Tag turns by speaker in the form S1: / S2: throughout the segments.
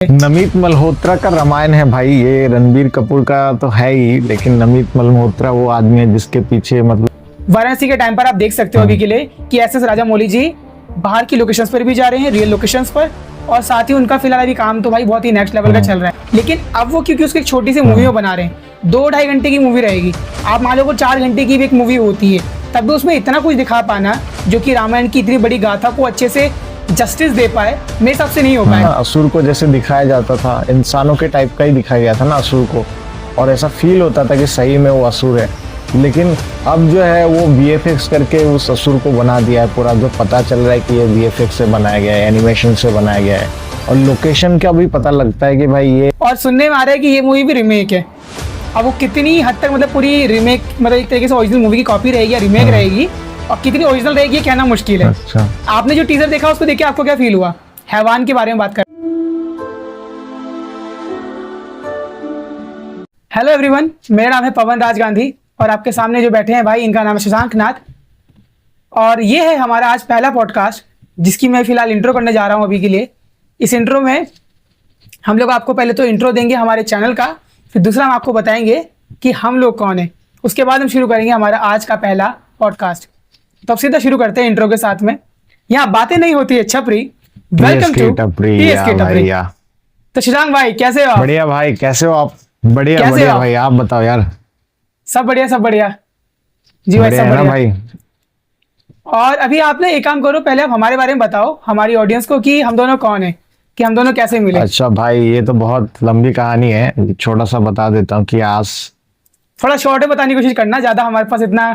S1: नमित मल्होत्रा का रामायण है भाई। ये रणबीर कपूर का तो है ही, लेकिन नमित मल्होत्रा वो आदमी है जिसके पीछे मतलब
S2: वाराणसी के टाइम पर आप देख सकते हो अभी के लिए कि एस.एस. राजामौली जी बाहर की लोकेशंस पर भी जा रहे हैं, रियल लोकेशंस पर, और साथ ही उनका फिलहाल अभी काम तो भाई बहुत ही नेक्स्ट लेवल का चल रहा है। लेकिन अब वो क्योंकि उसकी एक छोटी सी मूवी बना रहे हैं, 2-2.5 घंटे की मूवी रहेगी। आप मान लो वो 4 घंटे की भी एक मूवी होती है, तब भी उसमें इतना कुछ दिखा पाना जो कि रामायण की इतनी बड़ी गाथा को अच्छे से जस्टिस दे पाए, मेरे हिसाब से नहीं हो पाया।
S1: असुर को जैसे दिखाया जाता था, इंसानों के टाइप का ही दिखाया गया था ना असुर को, और ऐसा फील होता था कि सही में वो असुर है। लेकिन अब जो है वो VFX करके उस असुर को बना दिया है पूरा, जो पता चल रहा है कि ये VFX से बनाया गया है, एनिमेशन से बनाया गया है, और लोकेशन का भी पता लगता है कि भाई ये,
S2: और सुनने में आ रहा है कि ये मूवी भी रीमेक है। अब वो कितनी हद तक मतलब पूरी रीमेक मतलब एक तरीके से ओरिजिनल मूवी की कॉपी रहेगी या रीमेक रहेगी, और कितनी ओरिजिनल रहेगी ये कहना मुश्किल है।
S1: अच्छा,
S2: आपने जो टीजर देखा उसको देख के आपको क्या फील हुआ? हैवान के बारे में बात कर। हेलो एवरीवन, मेरा नाम है पवन राज गांधी और आपके सामने जो बैठे हैं भाई, इनका नाम है शशांक नाथ, और ये है हमारा आज पहला पॉडकास्ट जिसकी मैं फिलहाल इंट्रो करने जा रहा हूँ अभी के लिए। इस इंट्रो में हम लोग आपको पहले तो इंट्रो देंगे हमारे चैनल का, फिर दूसरा हम आपको बताएंगे कि हम लोग कौन है, उसके बाद हम शुरू करेंगे हमारा आज का पहला पॉडकास्ट। तो अब सीधा शुरू करते हैं इंट्रो के साथ में। यहाँ बातें नहीं होती है छपरी। वेलकम टू TSK टपरी। तो शशांक भाई कैसे हो आप?
S1: बढ़िया भाई, कैसे हो आप? बढ़िया
S2: कैसे
S1: बढ़िया
S2: हो?
S1: भाई, आप बताओ यार।
S2: सब बढ़िया सब बढ़िया जी भाई,
S1: बढ़िया
S2: सब
S1: है ना
S2: बढ़िया
S1: भाई?
S2: और अभी आपने एक काम करो, पहले आप हमारे बारे में बताओ हमारी ऑडियंस को कि हम दोनों कौन है, कि हम दोनों कैसे मिले।
S1: अच्छा भाई, ये तो बहुत लंबी कहानी है, छोटा सा बता देता हूँ कि आज
S2: थोड़ा शॉर्ट में बताने की कोशिश करना, ज्यादा हमारे पास इतना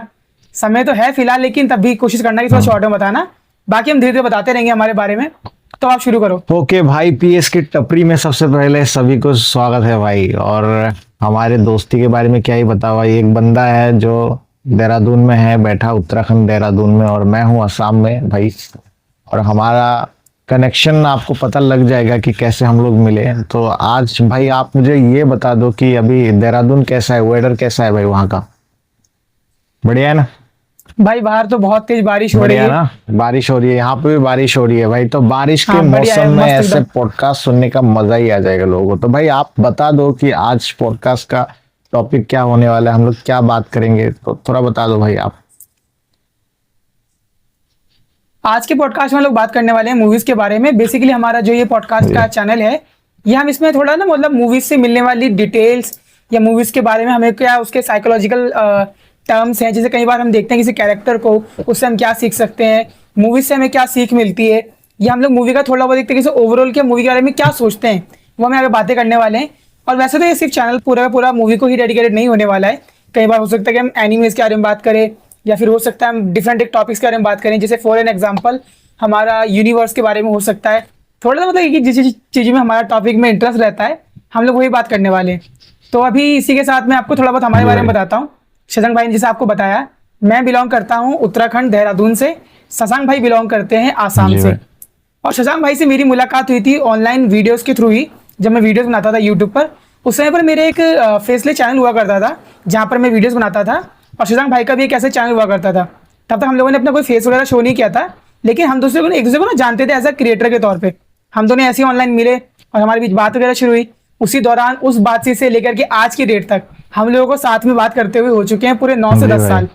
S2: समय तो है फिलहाल, लेकिन तब भी कोशिश करना कि थोड़ा शॉर्ट में बताना, बाकी हम धीरे धीरे बताते रहेंगे हमारे बारे में। तो आप शुरू करो।
S1: ओके भाई, PSK टपरी में सबसे पहले सभी को स्वागत है भाई। और हमारे दोस्ती के बारे में क्या ही बताओ भाई। एक बंदा है जो देहरादून में है बैठा, उत्तराखंड देहरादून में, और मैं हूँ असम में भाई। और हमारा कनेक्शन आपको पता लग जाएगा कि कैसे हम लोग मिले। तो आज भाई आप मुझे ये बता दो कि अभी देहरादून कैसा है, वेदर कैसा है भाई वहाँ का? बढ़िया है ना
S2: भाई बाहर तो बहुत तेज बारिश हो रही
S1: बढ़िया
S2: है
S1: ना? बारिश हो रही है, यहाँ पे भी बारिश हो रही है भाई। तो बारिश के
S2: हाँ, बढ़िया है,
S1: मौसम में
S2: मस्त
S1: ऐसे
S2: एकदम।
S1: पॉडकास्ट सुनने का मजा ही आ जाएगा लोगों को। तो भाई आप बता दो कि आज पॉडकास्ट का टॉपिक क्या होने वाला है, हम लोग क्या बात करेंगे, तो थोड़ा बता दो भाई आप।
S2: आज के पॉडकास्ट में हम लोग बात करने वाले हैं मूवीज के बारे में। बेसिकली हमारा जो ये पॉडकास्ट का चैनल है, ये हम इसमें थोड़ा ना मतलब मूवीज से मिलने वाली डिटेल्स या मूवीज के बारे में हमें क्या उसके साइकोलॉजिकल टर्म्स हैं, जैसे कई बार हम देखते हैं किसी कैरेक्टर को, उससे हम क्या सीख सकते हैं, मूवीज से हमें क्या सीख मिलती है, या हम लोग मूवी का थोड़ा बहुत देखते हैं कि ओवरऑल क्या मूवी के बारे में क्या सोचते हैं, वो हमें आगे बातें करने वाले हैं। और वैसे तो ये सिर्फ चैनल पूरा का पूरा मूवी को ही डेडिकेटेड नहीं होने वाला है। कई बार हो सकता है कि हम एनिमेज के बारे में बात करें, या फिर हो सकता है हम डिफरेंट एक टॉपिक्स के बारे में बात करें, जैसे फॉर एन एग्जांपल हमारा यूनिवर्स के बारे में हो सकता है। थोड़ा सा मतलब कि जिस चीज़ में हमारा टॉपिक में इंटरेस्ट रहता है हम लोग वही बात करने वाले हैं। तो अभी इसी के साथ मैं आपको थोड़ा बहुत हमारे बारे में बताता हूँ। शशांक भाई ने जैसे आपको बताया, मैं बिलोंग करता हूँ उत्तराखंड देहरादून से, शशांक भाई बिलोंग करते हैं आसाम से। और शशांक भाई से मेरी मुलाकात हुई थी ऑनलाइन वीडियोस के थ्रू ही, जब मैं वीडियोस बनाता था यूट्यूब पर। उस समय पर मेरे एक फेसले चैनल हुआ करता था जहाँ पर मैं वीडियोस बनाता था, और शशांक भाई का भी एक ऐसे चैनल हुआ करता था। तब तक हम लोगों ने अपना कोई फेस वगैरह शो नहीं किया था, लेकिन हम दूसरे को एक दूसरे को ना जानते थे एज अ क्रिएटर के तौर पे। हम दोनों ऐसे ऑनलाइन मिले और हमारे बीच बात वगैरह शुरू हुई। उसी दौरान उस बात से लेकर के आज की डेट तक हम लोगों को साथ में बात करते हुए हो चुके हैं पूरे 9 से 10 साल।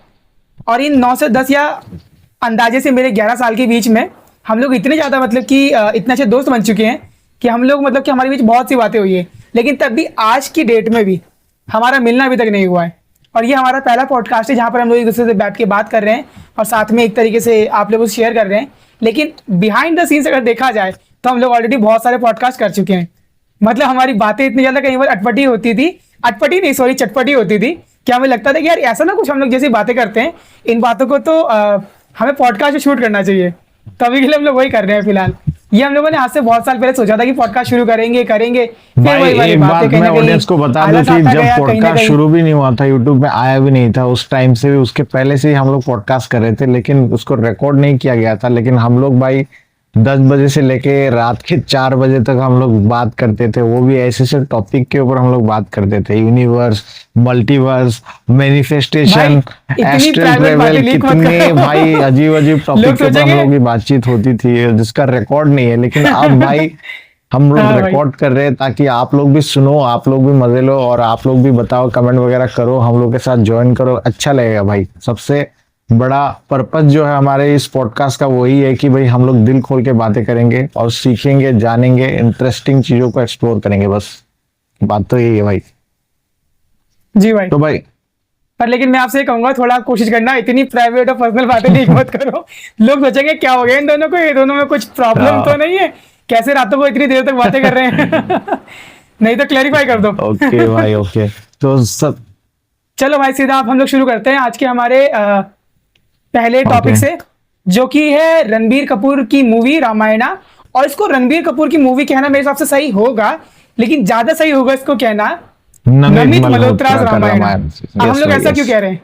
S2: और इन 9 से 10 या अंदाजे से मेरे 11 साल के बीच में हम लोग इतने ज़्यादा मतलब कि इतने अच्छे दोस्त बन चुके हैं कि हम लोग मतलब कि हमारे बीच बहुत सी बातें हुई है। लेकिन तब भी आज की डेट में भी हमारा मिलना अभी तक नहीं हुआ है। और ये हमारा पहला पॉडकास्ट है जहाँ पर हम लोग एक दूसरे से बैठ के बात कर रहे हैं और साथ में एक तरीके से आप लोगों से शेयर कर रहे हैं। लेकिन बिहाइंड द सीन्स अगर देखा जाए तो हम लोग ऑलरेडी बहुत सारे पॉडकास्ट कर चुके हैं। मतलब हमारी बातें इतनी ज़्यादा कई बार अटपटी होती थी, अटपटी नहीं सॉरी चटपटी होती थी, कि हमें लगता था कि यार ऐसा ना कुछ हम लोग जैसी बातें करते हैं, इन बातों को तो हमें पॉडकास्ट में शूट करना चाहिए। तो अभी के लिए हम लोग वही कर रहे हैं फिलहाल। ये हम लोगों ने आज से बहुत साल पहले सोचा था कि पॉडकास्ट शुरू करेंगे फिर
S1: भाई
S2: वही वाली
S1: एक बात
S2: बातें कहीं
S1: मैं
S2: ना कहीं
S1: ऑडियंस को बता दूं
S2: आलस
S1: कि
S2: आता
S1: जब
S2: गया, कहीं ना
S1: पॉडकास्ट
S2: कहीं।
S1: शुरू भी नहीं हुआ था, यूट्यूब में आया भी नहीं था उस टाइम से भी, उसके पहले से ही हम लोग पॉडकास्ट कर रहे थे, लेकिन उसको रिकॉर्ड नहीं किया गया था। लेकिन हम लोग भाई 10 बजे से लेके रात के 4 बजे तक हम लोग बात करते थे, वो भी ऐसे ऐसे टॉपिक के ऊपर हम लोग बात करते थे। Universe, multiverse, manifestation, astral travel, कितने भाई अजीब अजीब टॉपिक के ऊपर हम लोग की बातचीत होती थी जिसका रिकॉर्ड नहीं है। लेकिन अब भाई हम लोग
S2: हाँ भाई।
S1: रिकॉर्ड कर रहे हैं ताकि आप लोग भी सुनो, आप लोग भी मजे लो और आप लोग भी बताओ, कमेंट वगैरह करो, हम लोग के साथ ज्वाइन करो, अच्छा लगेगा भाई। सबसे बड़ा पर्पस जो है हमारे इस पॉडकास्ट का वही है कि भाई हम लोग दिल खोल के बातें करेंगे और सीखेंगे, जानेंगे, इंटरेस्टिंग चीजों को एक्सप्लोर करेंगे, बस बात तो यही है भाई।
S2: जी भाई।
S1: तो भाई
S2: पर लेकिन मैं आपसे ये कहूंगा, थोड़ा कोशिश करना इतनी प्राइवेट और पर्सनल बातें लीक मत करो। लोग सोचेंगे क्या हो गया इन दोनों को, ये दोनों में कुछ प्रॉब्लम तो नहीं है, कैसे रातों को इतनी देर तक बातें कर रहे हैं। नहीं तो क्लैरिफाई कर दो।
S1: ओके भाई, ओके। तो सब
S2: चलो भाई, सीधा आप हम लोग शुरू करते हैं आज के हमारे पहले टॉपिक
S1: Okay.
S2: से, जो कि है रणबीर कपूर की मूवी रामायणा। और इसको रणबीर कपूर की मूवी कहना मेरे हिसाब से सही होगा, लेकिन ज्यादा सही होगा इसको कहना नमित मल्होत्रा
S1: का
S2: रामायण। अब हम
S1: Yes
S2: लोग
S1: भाई,
S2: ऐसा क्यों
S1: yes.
S2: कह रहे हैं,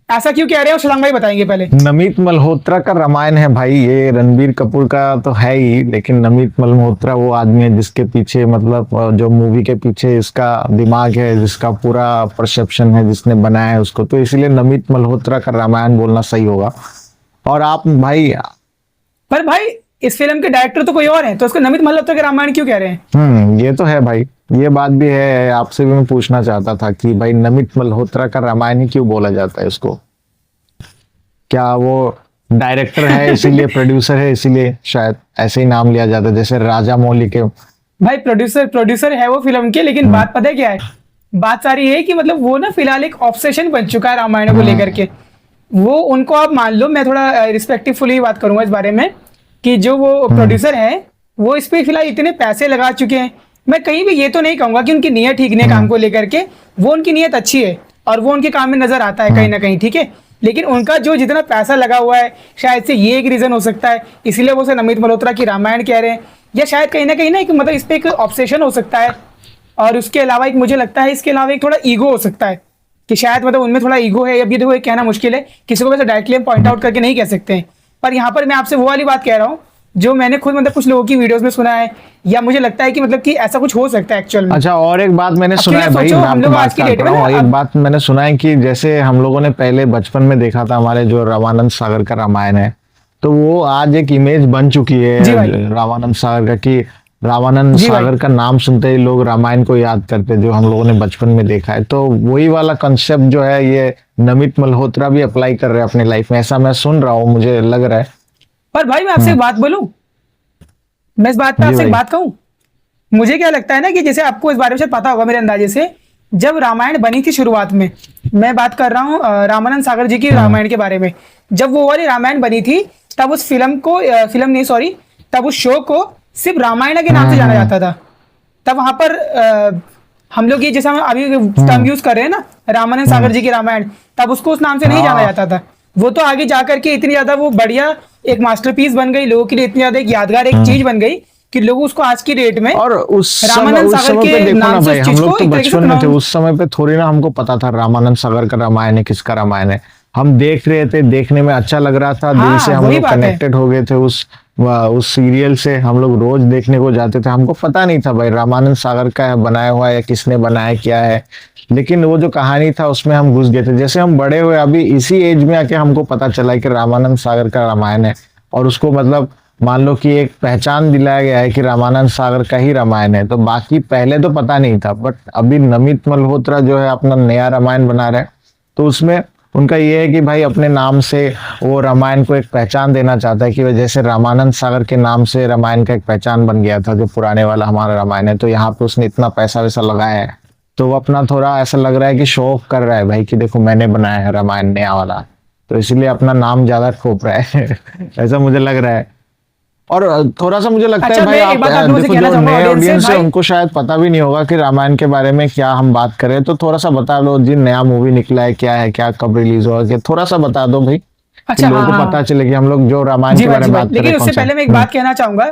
S2: ऐसा क्यों कह रहे हैं, और शशांक भाई बताएंगे पहले।
S1: नमित मल्होत्रा का रामायण है भाई। ये रणबीर कपूर का तो है ही, लेकिन नमित मल्होत्रा वो आदमी है जिसके पीछे, मतलब जो मूवी के पीछे इसका दिमाग है, जिसका पूरा परसेप्शन है, जिसने बनाया है उसको, तो इसलिए नमित मल्होत्रा का रामायण बोलना सही होगा। और आप भाई,
S2: पर भाई इस फिल्म के डायरेक्टर तो कोई और है, तो उसको नमित मल्होत्रा के रामायण क्यों कह रहे हैं।
S1: ये तो है भाई, ये बात भी है। आपसे भी मैं पूछना चाहता था कि भाई नमित मल्होत्रा का रामायण ही क्यों बोला जाता है उसको? क्या वो डायरेक्टर है इसीलिए, प्रोड्यूसर है इसीलिए शायद ऐसे ही नाम लिया जाता है, जैसे राजा मौली के।
S2: भाई प्रोड्यूसर है वो फिल्म के, लेकिन बात पता है क्या है, बात सारी है कि मतलब वो ना फिलहाल एक ऑब्सेशन बन चुका है रामायण को लेकर के। वो उनको आप मान लो, मैं थोड़ा रिस्पेक्टफुली बात करूंगा इस बारे में, कि जो वो प्रोड्यूसर है वो इस पे फिलहाल इतने पैसे लगा चुके हैं। मैं कहीं भी ये तो नहीं कहूंगा कि उनकी नीयत ठीक नहीं है काम को लेकर के, वो उनकी नीयत अच्छी है और वो उनके काम में नजर आता है कहीं ना कहीं, ठीक है। लेकिन उनका जो जितना पैसा लगा हुआ है, शायद से ये एक रीजन हो सकता है, इसीलिए वो उसे नमित मल्होत्रा की रामायण कह रहे हैं। या शायद कहीं ना एक मतलब इस पे एक ऑब्सेशन हो सकता है। और उसके अलावा एक मुझे लगता है इसके अलावा एक थोड़ा ईगो हो सकता है, कि शायद मतलब उनमें थोड़ा ईगो है। अब ये देखो, ये कहना मुश्किल है, किसी को वैसे डायरेक्टली हम पॉइंट आउट करके नहीं कह सकते हैं। पर यहाँ पर मैं आपसे वो वाली बात कह रहा हूँ जो मैंने खुद मतलब कुछ लोगों की वीडियोस में सुना है, या मुझे लगता है कि मतलब कि ऐसा कुछ हो सकता है एक्चुअल में।
S1: अच्छा, और एक बात मैंने
S2: अब
S1: सुना है
S2: फिर
S1: भाई,
S2: सोचो,
S1: मैं
S2: हम
S1: आपको
S2: लोग
S1: बात
S2: आज की
S1: काट
S2: डेट में
S1: रहा हूँ।
S2: ना,
S1: एक बात मैंने सुना है कि जैसे हम लोगों ने पहले बचपन में देखा था हमारे जो रामानंद सागर का रामायण है, तो वो आज एक इमेज बन चुकी
S2: जी भाई।
S1: है रामानंद सागर का, कि रामानंद
S2: जी भाई।
S1: सागर का नाम सुनते ही लोग रामायण को याद करते, जो हम लोगों ने बचपन में देखा है। तो वही वाला कंसेप्ट जो है ये नमित मल्होत्रा भी अप्लाई कर रहे हैं अपनी लाइफ में, ऐसा मैं सुन रहा हूँ, मुझे लग रहा है।
S2: पर भाई मैं आपसे एक बात बोलूं, मैं इस बात पे
S1: जी
S2: आपसे एक
S1: भाई।
S2: बात कहूं। मुझे क्या लगता है ना, कि जैसे आपको इस बारे में शायद पता होगा मेरे अंदाजे से, जब रामायण बनी थी शुरुआत में, मैं बात कर रहा हूँ रामानंद सागर जी की रामायण के बारे में। जब वो वाली रामायण बनी थी, तब उस फिल्म को फिल्म नहीं सॉरी तब उस शो को सिर्फ रामायण के नाम से जाना जाता था। तब वहां पर हम लोग ये जैसा हम अभी टर्म यूज कर रहे हैं ना, रामानंद सागर जी की रामायण, तब उसको उस नाम से नहीं जाना
S1: हाँ।
S2: जाता था। वो तो आगे जाकर के इतनी ज्यादा वो बढ़िया एक मास्टरपीस बन गई, लोगों के लिए इतनी ज्यादा एक यादगार एक चीज बन गई कि लोग उसको आज की डेट में
S1: और उस
S2: रामानंद
S1: समय
S2: सागर
S1: पे
S2: के
S1: देखो ना
S2: नाम से
S1: भाई,
S2: उस
S1: हम
S2: चीज
S1: लोग
S2: को
S1: तो
S2: एक तरीके से
S1: बचपन में थे,
S2: pronounce-
S1: उस समय पे थोड़ी ना हमको पता था रामानंद सागर का रामायण है, किसका रामायण है। हम देख रहे थे, देखने में अच्छा लग रहा था, दिल
S2: हाँ,
S1: से हम
S2: वही
S1: लोग
S2: बात है।
S1: कनेक्टेड हो गए थे उस सीरियल से। हम लोग रोज देखने को जाते थे, हमको पता नहीं था भाई रामानंद सागर का बनाया हुआ है या किसने बनाया क्या है, लेकिन वो जो कहानी था उसमें हम घुस गए थे। जैसे हम बड़े हुए, अभी इसी एज में आके हमको पता चला कि रामानंद सागर का रामायण है, और उसको मतलब मान लो कि एक पहचान दिलाया गया है कि रामानंद सागर का ही रामायण है। तो बाकी पहले तो पता नहीं था, बट अभी नमित मल्होत्रा जो है अपना नया रामायण बना रहे हैं, तो उसमें उनका ये है कि भाई अपने नाम से वो रामायण को एक पहचान देना चाहता है, कि जैसे रामानंद सागर के नाम से रामायण का एक पहचान बन गया था जो पुराने वाला हमारा रामायण है, तो यहाँ पे उसने इतना पैसा वैसा लगाया है, तो वो अपना थोड़ा ऐसा लग रहा है कि शो ऑफ कर रहा है भाई, कि देखो मैंने बनाया है रामायण नया वाला, तो इसलिए अपना नाम ज्यादा खोप रहा है। ऐसा मुझे लग रहा है। और थोड़ा सा मुझे लगता
S2: अच्छा,
S1: है भाई,
S2: मैं
S1: आप
S2: एक बात आपको मुझे
S1: देखो
S2: कहना
S1: जो
S2: चाहूंगा
S1: नए
S2: audience से,
S1: ऑडियंस है
S2: भाई।
S1: उनको शायद पता भी नहीं होगा कि रामायण के बारे में क्या हम बात करें, तो थोड़ा सा बता दो जी, नया मूवी निकला है, क्या है, क्या कब रिलीज होगा, क्या थोड़ा सा बता दो भाई, कि
S2: अच्छा,
S1: लोगों
S2: हाँ
S1: को
S2: हाँ
S1: पता चले कि हम लोग जो रामायण
S2: जी
S1: के
S2: भाई,
S1: बारे
S2: जी
S1: में
S2: भाई।
S1: बात कर रहे
S2: लेकिन
S1: हैं
S2: उससे
S1: कौन सा
S2: पहले मैं एक बात कहना चाहूंगा,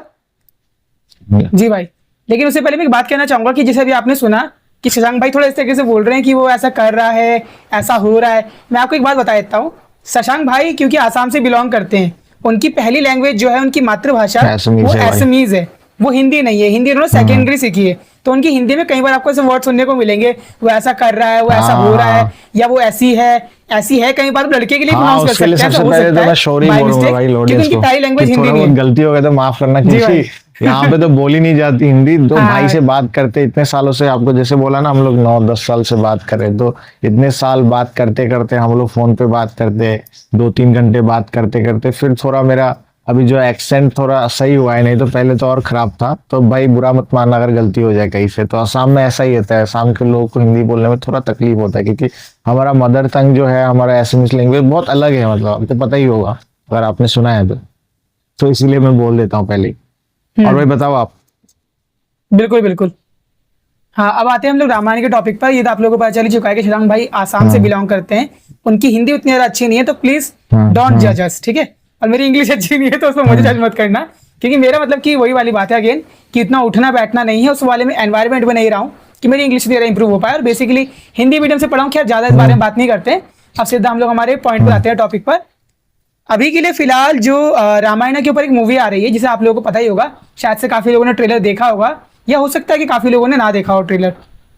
S2: जी भाई, लेकिन उससे पहले मैं एक बात कहना चाहूंगा कि जैसे अभी आपने सुना कि शशांक भाई थोड़ा इस तरीके से बोल रहे हैं कि वो ऐसा कर रहा है, ऐसा हो रहा है। मैं आपको एक बात बता देता हूँ, शशांक भाई क्योंकि आसाम से बिलोंग करते हैं, उनकी पहली लैंग्वेज जो है, उनकी मातृभाषा
S1: असमीज
S2: वो
S1: है भाई।
S2: असमीज है, वो हिंदी नहीं है। हिंदी उन्होंने सेकेंडरी सीखी है, तो उनकी हिंदी में कई बार आपको ऐसे वर्ड सुनने को मिलेंगे, वो ऐसा कर रहा है, वो ऐसा हो रहा है,
S1: हाँ
S2: या वो ऐसी है, कई बार लड़के के लिए
S1: हाँ,
S2: प्रोनाउंस कर
S1: उसके लिए
S2: सकते हैं,
S1: सबसे
S2: ऐसा हो
S1: पहले
S2: सकता
S1: तो
S2: है
S1: मैं सॉरी
S2: by
S1: बोलूंगा
S2: mistake,
S1: भाई
S2: क्योंकि
S1: ऑडियंस
S2: उनकी
S1: को,
S2: पहली
S1: कि
S2: लैंग्वेज
S1: थोड़ा
S2: हिंदी नहीं
S1: बहुत
S2: है।
S1: गलती हो गया तो माफ करना,
S2: जी
S1: क्योंकि
S2: भाई।
S1: यहाँ पे तो बोली नहीं जाती हिंदी, तो
S2: हाँ।
S1: भाई से बात करते इतने सालों से, आपको जैसे बोला ना हम लोग 9-10 साल से बात कर रहे, तो इतने साल बात करते करते हम लोग फोन पे बात करते 2-3 घंटे बात करते करते फिर थोड़ा मेरा अभी जो एक्सेंट थोड़ा सही हुआ है, नहीं तो पहले तो और खराब था। तो भाई बुरा मत मानना अगर गलती हो जाए कहीं से। तो असम में ऐसा ही होता है, असम के लोगों को हिंदी बोलने में थोड़ा तकलीफ होता है, क्योंकि हमारा मदर टंग जो है, हमारा एसएमएस लैंग्वेज बहुत अलग है, मतलब आपको पता ही होगा अगर आपने सुना है तो इसीलिए मैं बोल देता हूँ पहले ही। और भाई बताओ आप।
S2: बिल्कुल बिल्कुल। हाँ, अब आते हैं हम लोग रामायण के टॉपिक पर। ये तो आप लोगों को पता चल ही चुका है कि शिलांग भाई आसाम से बिलोंग करते हैं। उनकी हिंदी उतनी ज्यादा अच्छी नहीं है, तो प्लीज डोंट जज अस, ठीक है। और मेरी इंग्लिश अच्छी नहीं है, तो उसमें मुझे जज मत करना, क्योंकि मेरा मतलब कि वही वाली बात है अगेन, कि इतना उठना बैठना नहीं है, उस वाले में एनवायरमेंट में नहीं रहा हूँ कि मेरी इंग्लिश वगैरह इंप्रूव हो पाए। और बेसिकली हिंदी मीडियम से पढ़ा हूँ। खैर ज्यादा इस बारे में बात नहीं करते हैं, अब सीधा हम लोग हमारे पॉइंट पर आते हैं, टॉपिक पर। अभी के लिए फिलहाल जो रामायण के ऊपर एक मूवी आ रही है, जिसे आप लोगों को पता ही होगा, शायद से काफी लोगों ने ट्रेलर देखा होगा, या हो सकता है कि काफी लोगों ने ना देखा हो ट्रेलर।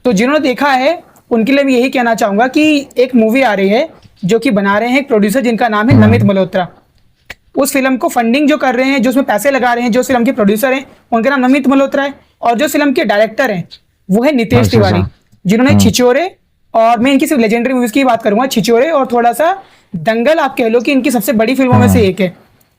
S2: तो जिन्होंने देखा है उनके लिए मैं यही कहना चाहूंगा कि एक मूवी आ रही है जो कि बना रहे हैं एक प्रोड्यूसर जिनका नाम है नमित मल्होत्रा। उस फिल्म को फंडिंग जो कर रहे हैं, जो उसमें पैसे लगा रहे हैं, जो फिल्म के प्रोड्यूसर हैं उनका नाम नमित मल्होत्रा है, और जो फिल्म के डायरेक्टर हैं वो है नितेश
S1: अच्छा,
S2: तिवारी,
S1: अच्छा।
S2: जिन्होंने छिछोरे, और मैं इनकी सिर्फ लेजेंडरी मूवीज की बात करूंगा, छिछोरे और थोड़ा सा दंगल, आप कह लो कि इनकी सबसे बड़ी फिल्मों में से एक है,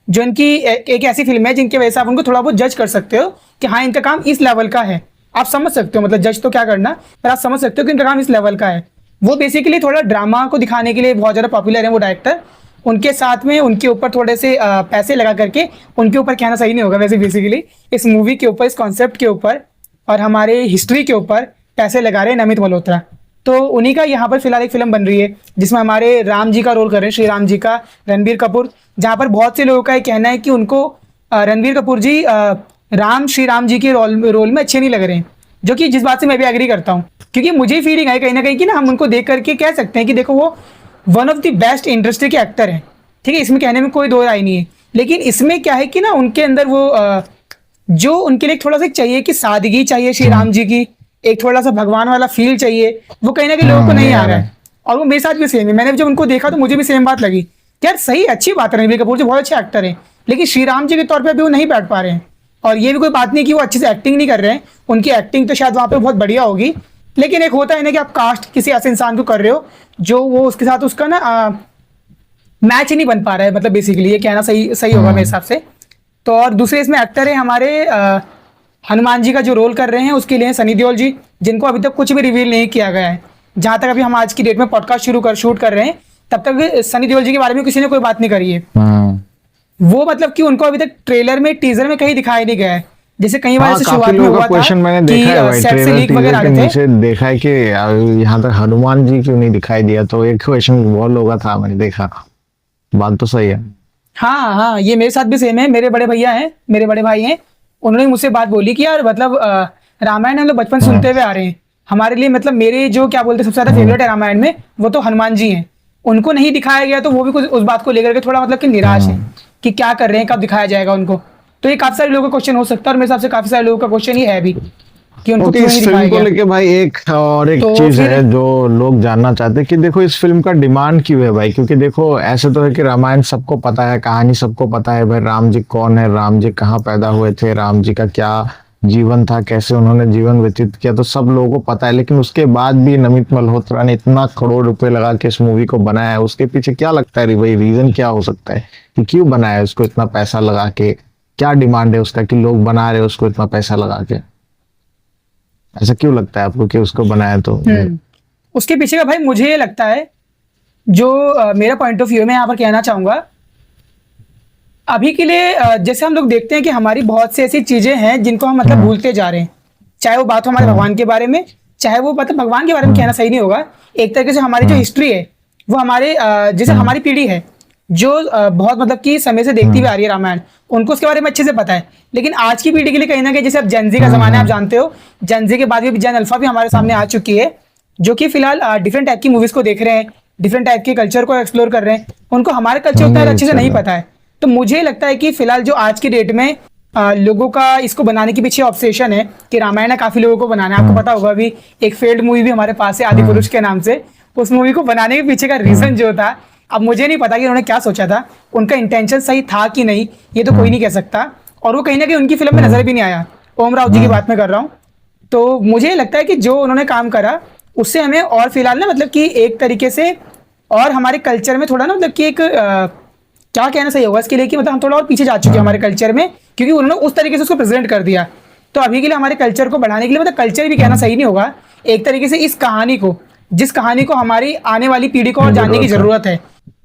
S2: जो इनकी एक ऐसी फिल्म है जिनकी वजह से आप उनको थोड़ा बहुत जज कर सकते हो कि हाँ इनका काम इस लेवल का है। आप समझ सकते हो, मतलब जज तो क्या करना, पर आप समझ सकते हो कि इनका काम इस लेवल का है। वो बेसिकली थोड़ा ड्रामा को दिखाने के लिए बहुत ज़्यादा पॉपुलर है वो डायरेक्टर। उनके साथ में उनके ऊपर थोड़े से पैसे लगा करके, उनके ऊपर कहना सही नहीं होगा वैसे, बेसिकली इस मूवी के ऊपर, इस कॉन्सेप्ट के ऊपर और हमारे हिस्ट्री के ऊपर पैसे लगा रहे हैं नमित मल्होत्रा। तो उन्हीं का यहाँ पर फिलहाल एक फिल्म बन रही है जिसमें हमारे राम जी का रोल कर रहे हैं, श्री राम जी का रणबीर कपूर। जहाँ पर बहुत से लोगों का ये कहना है कि उनको रणबीर कपूर जी श्री राम जी के रोल में अच्छे नहीं लग रहे हैं, जो कि जिस बात से मैं भी एग्री करता हूँ, क्योंकि मुझे फीलिंग आई कहीं ना कहीं कि ना हम उनको देख करके कह सकते हैं कि देखो वो one of the best industry के एक्टर हैं, ठीक है, इसमें कहने में कोई दो राय नहीं है। लेकिन इसमें क्या है कि ना उनके अंदर वो जो उनके लिए थोड़ा सा चाहिए कि सादगी चाहिए श्री राम जी की, एक थोड़ा सा भगवान वाला फील चाहिए, वो कहीं ना कहीं लोगों को नहीं आ रहा है। और वो मेरे साथ भी सेम है, मैंने जब उनको देखा तो मुझे भी सेम बात लगी कि यार सही अच्छी बात है, रणबीर कपूर जी बहुत अच्छे एक्टर हैं, लेकिन श्री राम जी के तौर पे अभी वो नहीं बैठ पा रहे हैं। और ये भी कोई बात नहीं कि वो अच्छे से एक्टिंग नहीं कर रहे हैं, उनकी एक्टिंग तो शायद वहाँ पे बहुत बढ़िया होगी, लेकिन एक होता है ना कि आप कास्ट किसी ऐसे इंसान को कर रहे हो जो वो उसके साथ उसका ना मैच ही नहीं बन पा रहा है, मतलब बेसिकली ये कहना सही सही होगा मेरे हिसाब से। तो और दूसरे इसमें एक्टर है हमारे हनुमान जी का जो रोल कर रहे हैं उसके लिए सनी देओल जी, जिनको अभी तक कुछ भी रिवील नहीं किया गया है। जहाँ तक अभी हम आज की डेट में पॉडकास्ट शूट कर रहे हैं, तब तक सनी देओल जी के बारे में किसी ने कोई बात नहीं करी है। वो मतलब कि उनको अभी तक ट्रेलर में, टीजर में कहीं दिखाया नहीं गया है। जैसे कई बार ऐसे शुरुआत में हुआ था
S1: मैंने देखा है भाई,
S2: सेट से लीक वगैरह
S1: के
S2: आ रहे
S1: नीचे देखा है कि यहाँ तक हनुमान जी क्यों नहीं दिखाई दिया, तो एक क्वेश्चन बहुत लोगों था, मैंने देखा। बात तो सही है।
S2: हाँ हाँ, ये मेरे साथ भी सेम है। मेरे बड़े भैया हैं, मेरे बड़े भाई हैं, उन्होंने मुझसे बात बोली कि यार मतलब रामायण हम लोग बचपन सुनते हुए आ रहे हैं, हमारे लिए मतलब मेरे जो क्या बोलते हैं सबसे ज्यादा फेवरेट है रामायण में वो तो हनुमान जी हैं, उनको नहीं दिखाया गया, तो वो भी कुछ उस बात को लेकर के थोड़ा मतलब कि निराश है कि क्या कर रहे हैं, कब दिखाया जाएगा उनको। तो ये काफी सारे लोगों का क्वेश्चन हो सकता है, और मेरे हिसाब से काफी सारे लोगों का क्वेश्चन ही है भी कि उनको क्यों नहीं दिखाया
S1: फिल्म को
S2: गया।
S1: लेके भाई एक और एक
S2: तो
S1: चीज
S2: फिर-
S1: है जो लोग जानना चाहते हैं कि देखो इस फिल्म का डिमांड क्यों है भाई, क्योंकि देखो ऐसे तो है कि रामायण सबको पता है, कहानी सबको पता है भाई, राम जी कौन है, राम जी कहाँ पैदा हुए थे, राम जी का क्या जीवन था, कैसे उन्होंने जीवन व्यतीत किया, तो सब लोगों को पता है। लेकिन उसके बाद भी नमित मल्होत्रा ने इतना करोड़ रुपए लगा के इस मूवी को बनाया है, उसके पीछे क्या लगता है भाई, रीजन क्या हो सकता है कि क्यों बनाया है उसको इतना पैसा लगा के? क्या डिमांड है उसका कि लोग बना रहे हैं उसको इतना पैसा लगा के? ऐसा क्यों लगता है आपको कि उसको बनाया? तो
S2: उसके पीछे का भाई मुझे ये लगता है, जो मेरा पॉइंट ऑफ व्यू में यहाँ पर कहना चाहूंगा, अभी के लिए जैसे हम लोग देखते हैं कि हमारी बहुत सी ऐसी चीजें हैं जिनको हम मतलब भूलते जा रहे हैं, चाहे वो बात हो हमारे भगवान के बारे में, चाहे वो मतलब भगवान के बारे में कहना सही नहीं होगा, एक तरीके से हमारी जो हिस्ट्री है वो हमारे जैसे हमारी पीढ़ी है जो बहुत मतलब कि समय से देखती हुई आ रही है रामायण, उनको उसके बारे में अच्छे से पता है। लेकिन आज की पीढ़ी के लिए कहीं ना कहीं, जैसे अब जेनजी का जमाना है, आप जानते हो जेनजी के बाद भी जेन अल्फा भी हमारे सामने आ चुकी है, जो कि फिलहाल डिफरेंट टाइप की मूवीज को देख रहे हैं, डिफरेंट टाइप के कल्चर को एक्सप्लोर कर रहे हैं, उनको हमारे कल्चर उतना अच्छे से नहीं पता है। तो मुझे लगता है कि फिलहाल जो आज की डेट में लोगों का इसको बनाने के पीछे ऑब्सेशन है कि रामायण काफी लोगों को बनाना है। आपको पता होगा अभी एक फेल्ड मूवी भी हमारे पास है आदि पुरुष के नाम से, उस मूवी को बनाने के पीछे का रीजन जो था, अब मुझे नहीं पता कि उन्होंने क्या सोचा था, उनका इंटेंशन सही था कि नहीं, ये तो कोई नहीं कह सकता। और वो कहीं ना कहीं उनकी फिल्म में नजर भी नहीं आया। ओम राव जी की बात मैं कर रहा हूँ। तो मुझे लगता है कि जो उन्होंने काम करा उससे हमें और फिलहाल ना मतलब कि एक तरीके से और हमारे कल्चर में थोड़ा ना मतलब कि एक क्या कहना सही होगा इसके लिए कि मतलब हम थोड़ा और पीछे जा चुके हैं हमारे कल्चर में, क्योंकि उन्होंने उस तरीके से उसको प्रेजेंट कर दिया। तो अभी के लिए हमारे कल्चर को बढ़ाने के लिए मतलब कल्चर भी कहना सही नहीं होगा, एक तरीके से इस कहानी को, जिस कहानी को हमारी आने वाली पीढ़ी को और जानने की जरूरत है,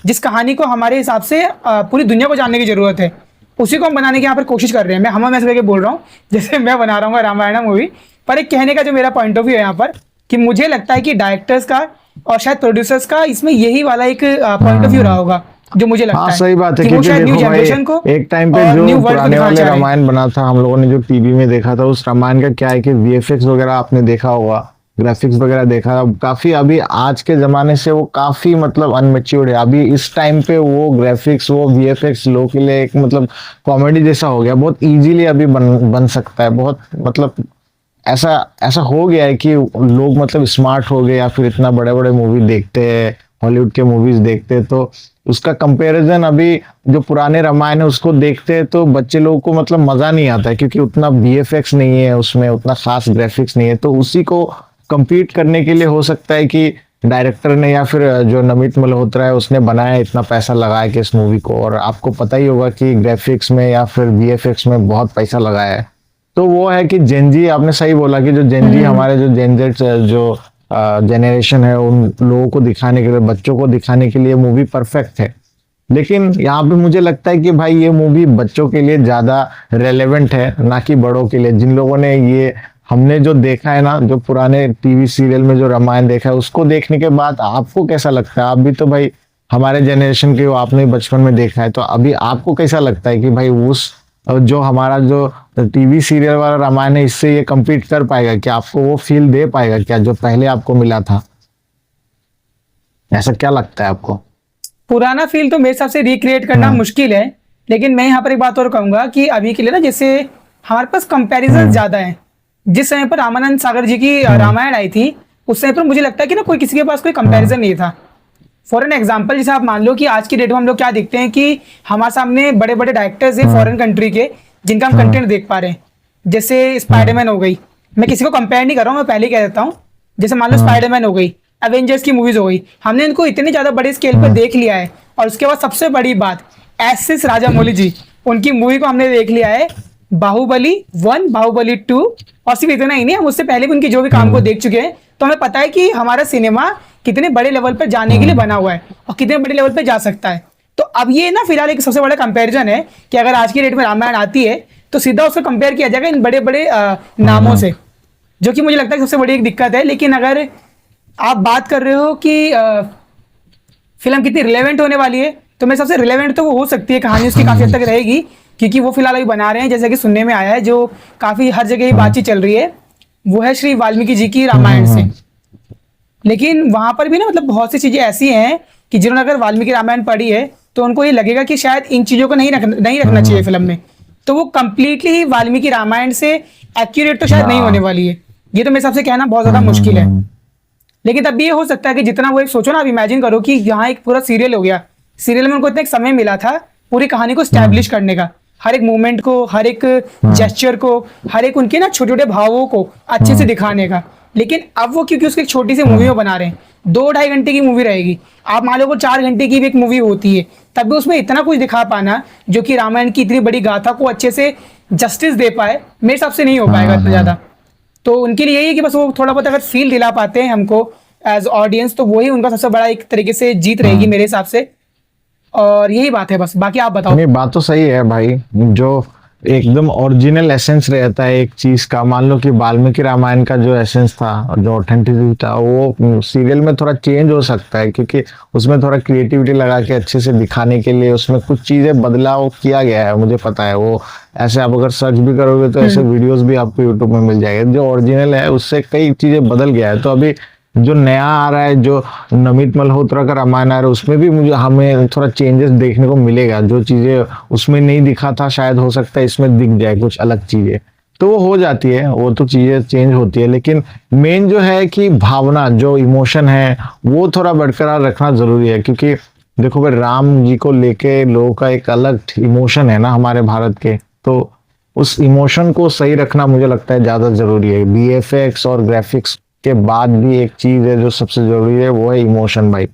S2: जिस कहानी को हमारे हिसाब से पूरी दुनिया को जानने की जरूरत है, उसी को हम बनाने की यहाँ पर कोशिश कर रहे हैं। मैं से लेके बोल रहा हूँ जैसे मैं बना रहा हूँ रामायण मूवी, पर एक कहने का जो मेरा पॉइंट ऑफ व्यू है यहाँ पर कि मुझे लगता है कि डायरेक्टर्स का और शायद प्रोड्यूसर्स का इसमें यही वाला एक पॉइंट ऑफ व्यू रहा होगा जो मुझे लगता
S1: हाँ
S2: है।
S1: सही बात है,
S2: कि वो
S1: क्योंकि
S2: शायद न्यू
S1: देखो भाई
S2: जनरेशन को
S1: एक टाइम पे
S2: और
S1: जो
S2: न्यू वर्ल्ड को
S1: पुराने
S2: दिखाना
S1: वाले
S2: चाह रहे हैं।
S1: रामायण बना था हम लोगों ने जो टीवी में देखा था, उस रामायण का क्या है कि वीएफएक्स वगैरह आपने देखा होगा, ग्राफिक्स वगैरह देखा, काफी अभी आज के जमाने से वो काफी मतलब अनमेच्योर्ड है। अभी इस टाइम पे वो ग्राफिक्स वो वीएफएक्स लोग के लिए एक मतलब कॉमेडी जैसा हो गया, बहुत इजीली अभी बन सकता है, बहुत मतलब ऐसा ऐसा हो गया है कि लोग मतलब स्मार्ट हो गए या फिर इतना बड़े बड़े मूवी देखते हैं, हॉलीवुड के मूवीज देखते हैं, तो उसका कंपैरिजन अभी जो पुराने रामायण है उसको देखते हैं तो बच्चे लोगों को मतलब मजा नहीं आता है, क्योंकि उतना वीएफएक्स नहीं है उसमें, उतना खास ग्राफिक्स नहीं है। तो उसी को compete करने के लिए हो सकता है कि डायरेक्टर ने या फिर जो नमित मल्होत्रा है उसने बनाया, इतना पैसा लगाया कि इस मूवी को, और आपको पता ही होगा कि ग्राफिक्स में या फिर वीएफएक्स में बहुत पैसा लगाया है। तो वो है कि जेनजी, आपने सही बोला कि जो जेनजी हमारे जो जेनजेट जो जनरेशन है उन लोगों को दिखाने के लिए, बच्चों को दिखाने के लिए मूवी परफेक्ट है। लेकिन यहाँ पे मुझे लगता है कि भाई ये मूवी बच्चों के लिए ज्यादा रेलेवेंट है, ना कि बड़ों के लिए। जिन लोगों ने ये हमने जो देखा है ना, जो पुराने टीवी सीरियल में जो रामायण देखा है उसको देखने के बाद आपको कैसा लगता है? आप भी तो भाई हमारे जनरेशन के हो, आपने बचपन में देखा है, तो अभी आपको कैसा लगता है कि भाई उस जो हमारा जो टीवी सीरियल वाला रामायण है इससे ये compete कर पाएगा क्या? आपको वो फील दे पाएगा क्या जो पहले आपको मिला था? ऐसा क्या लगता है आपको?
S2: पुराना फील तो मेरे हिसाब से रिक्रिएट करना मुश्किल है, लेकिन मैं यहाँ पर एक बात और कहूंगा कि अभी के लिए ना जैसे हमारे पास कंपैरिजन ज्यादा है। जिस समय पर रामानंद सागर जी की रामायण आई थी उस समय पर मुझे लगता है कि ना कोई किसी के पास कोई कंपैरिजन नहीं था। फॉर एन एग्जाम्पल जैसे आप मान लो कि आज की डेट में हम लोग क्या देखते हैं कि हमारे सामने बड़े बड़े डायरेक्टर्स हैं फॉरेन कंट्री के जिनका हम कंटेंट देख पा रहे हैं। जैसे स्पाइडरमैन हो गई, मैं किसी को कंपेयर नहीं कर रहा हूँ, मैं पहले ही कह देता हूँ। जैसे मान लो स्पाइडरमैन हो गई, एवेंजर्स की मूवीज हो गई, हमने इनको इतने ज्यादा बड़े स्केल पर देख लिया है। और उसके बाद सबसे बड़ी बात, एस राजामौली जी, उनकी मूवी को हमने देख लिया है, बाहुबली 1, बाहुबली 2, और सिर्फ इतना ही नहीं, हम उससे पहले भी उनकी जो भी काम को देख चुके हैं। तो हमें पता है कि हमारा सिनेमा कितने बड़े लेवल पर जाने के लिए बना हुआ है और कितने बड़े लेवल पर जा सकता है। तो अब ये ना फिलहाल एक सबसे बड़ा कंपैरिजन है कि अगर आज की डेट में रामायण आती है तो सीधा उसको कंपेयर किया जाएगा इन बड़े बड़े नामों से, जो कि मुझे लगता है सबसे बड़ी एक दिक्कत है। लेकिन अगर आप बात कर रहे हो कि फिल्म कितनी रिलेवेंट होने वाली है, तो मेरे सबसे रिलेवेंट तो वो हो सकती है, कहानी उसकी काफी हद तक रहेगी, क्योंकि वो फिलहाल अभी बना रहे हैं, जैसे कि सुनने में आया है, जो काफी हर जगह ही बातचीत चल रही है, वो है श्री वाल्मीकि जी की रामायण से। लेकिन वहां पर भी ना मतलब बहुत सी चीजें ऐसी हैं कि जिन्होंने अगर वाल्मीकि रामायण पढ़ी है तो उनको ये लगेगा कि शायद इन चीजों को नहीं रखना चाहिए फिल्म में। तो वो कंप्लीटली ही वाल्मीकि रामायण से एक्यूरेट तो शायद नहीं होने वाली है। ये तो मेरे हिसाब से कहना बहुत ज्यादा मुश्किल है। लेकिन तब भी ये हो सकता है कि जितना वो एक सोचो ना, आप इमेजिन करो कि यहाँ एक पूरा सीरियल हो गया, सीरियल में उनको इतना एक समय मिला था पूरी कहानी को स्टैब्लिश करने का, हर एक मूवमेंट को, हर एक जेस्चर को, हर एक उनके ना छोटे छोटे भावों को अच्छे से दिखाने का। लेकिन अब वो क्योंकि उसकी एक छोटी सी मूवी में बना रहे हैं, 2-2.5 घंटे की मूवी रहेगी, आप मान लो वो 4 घंटे की भी एक मूवी होती है, तब भी उसमें इतना कुछ दिखा पाना जो कि रामायण की इतनी बड़ी गाथा को अच्छे से जस्टिस दे पाए, मेरे हिसाब से नहीं हो पाएगा इतना ज्यादा। तो उनके लिए यही है कि बस वो थोड़ा बहुत अगर फील दिला पाते हैं हमको एज ऑडियंस, तो वही उनका सबसे बड़ा एक तरीके से जीत रहेगी मेरे हिसाब से। और यही बात है बस, बाकी आप बताओ।
S1: नहीं, बात तो सही है भाई, जो एकदम ओरिजिनल एसेंस रहता है एक चीज का। मान लो कि वाल्मीकि रामायण का जो एसेंस था और जो ऑथेंटिसिटी था वो सीरियल में थोड़ा चेंज हो सकता है, क्योंकि उसमें थोड़ा क्रिएटिविटी लगा के अच्छे से दिखाने के लिए उसमें कुछ चीजें बदलाव किया गया है, मुझे पता है। वो ऐसे आप अगर सर्च भी करोगे तो ऐसे वीडियोस भी आपको यूट्यूब में मिल जाएंगे। जो ओरिजिनल है उससे कई चीजें बदल गया है। तो अभी जो नया आ रहा है, जो नमित मल्होत्रा का रामायण आ रहा है, उसमें भी मुझे हमें थोड़ा चेंजेस देखने को मिलेगा। जो चीजें उसमें नहीं दिखा था शायद हो सकता है इसमें दिख जाए कुछ अलग चीजें, तो वो हो जाती है, वो तो चीजें चेंज होती है। लेकिन मेन जो है कि भावना, जो इमोशन है वो थोड़ा बरकरार रखना जरूरी है, क्योंकि देखो भाई राम जी को लेके लोगों का एक अलग इमोशन है ना हमारे भारत के। तो उस इमोशन को सही रखना मुझे लगता है ज्यादा जरूरी है। बीएफएक्स और ग्राफिक्स के बाद भी एक चीज है जो सबसे जरूरी है, वो है इमोशन भाई।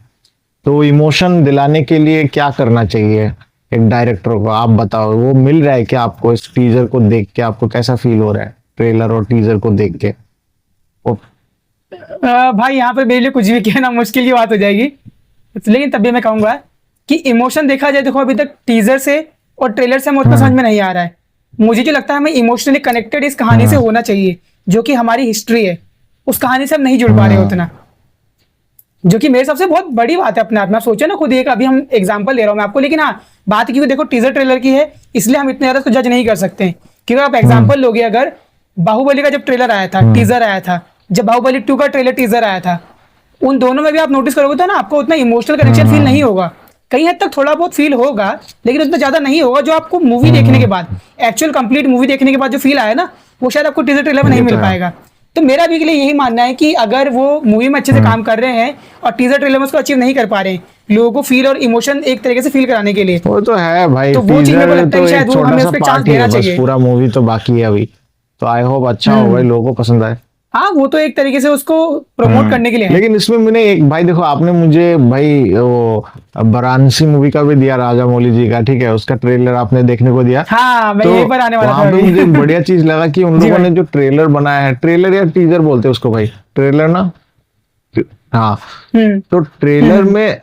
S1: तो इमोशन दिलाने के लिए क्या करना चाहिए एक डायरेक्टर को, आप बताओ। वो मिल रहा है क्या आपको? इस टीजर को देख के आपको कैसा फील हो रहा है, ट्रेलर और टीजर को देख के? वो
S2: भाई यहाँ पर मेरे लिए कुछ भी कहना मुश्किल की बात हो जाएगी, लेकिन तब भी मैं कहूंगा कि इमोशन देखा जाए, देखो अभी तक टीजर से और ट्रेलर से हमें उतना समझ में नहीं आ रहा है। मुझे जो लगता है हमें इमोशनली कनेक्टेड इस कहानी से होना चाहिए, जो कि हमारी हिस्ट्री है, उस कहानी से हम नहीं जुड़ पा रहे उतना, जो कि मेरे हिसाब से बहुत बड़ी बात है अपने आप में। आप सोचो ना खुद, एक अभी हम एग्जांपल दे रहा हूँ मैं आपको, लेकिन हाँ बात क्योंकि देखो टीजर ट्रेलर की है इसलिए हम इतने ज्यादा उसको जज नहीं कर सकते हैं। क्योंकि आप एग्जांपल लोगे, अगर बाहुबली का जब ट्रेलर आया था, टीजर आया था, जब बाहुबली 2 का ट्रेलर टीजर आया था, उन दोनों में भी आप नोटिस करोगे तो ना आपको उतना इमोशनल कनेक्शन फील नहीं होगा। कहीं हद तक थोड़ा बहुत फील होगा, लेकिन उतना ज्यादा नहीं होगा जो आपको मूवी देखने के बाद, एक्चुअल कंप्लीट मूवी देखने के बाद जो फील आया ना, वो शायद आपको टीजर ट्रेलर में नहीं मिल पाएगा। तो मेरा भी के लिए यही मानना है कि अगर वो मूवी में अच्छे से काम कर रहे हैं और टीजर ट्रेलर में उसको अचीव नहीं कर पा रहे हैं लोगों को फील और इमोशन एक तरीके से फील कराने के लिए,
S1: वो तो है भाई,
S2: तो वो चीज मेरे को
S1: टीजर
S2: लगता है
S1: तो
S2: कि
S1: एक
S2: शायद वो
S1: छोटा
S2: हमें
S1: सा
S2: उस पर चांस
S1: पार्ट ही
S2: देना
S1: है, बस
S2: चाहिए।
S1: पूरा मूवी तो बाकी है अभी। तो आई होप अच्छा हो भाई, लोगों को पसंद आए।
S2: हाँ वो तो एक तरीके से उसको प्रमोट करने के लिए है।
S1: लेकिन इसमें मैंने एक भाई, देखो आपने मुझे भाई वो वाराणसी मूवी का भी दिया, राजा मौली जी का, ठीक है, उसका ट्रेलर आपने देखने को दिया।
S2: हाँ मैं
S1: तो
S2: यही पर आने वाला था
S1: वहां पे
S2: अभी।
S1: मुझे बढ़िया चीज लगा कि उन
S2: जी
S1: लोगों
S2: भाई।
S1: ने जो ट्रेलर बनाया है, ट्रेलर या टीजर बोलते हैं उसको भाई, ट्रेलर ना, हाँ, तो ट्रेलर में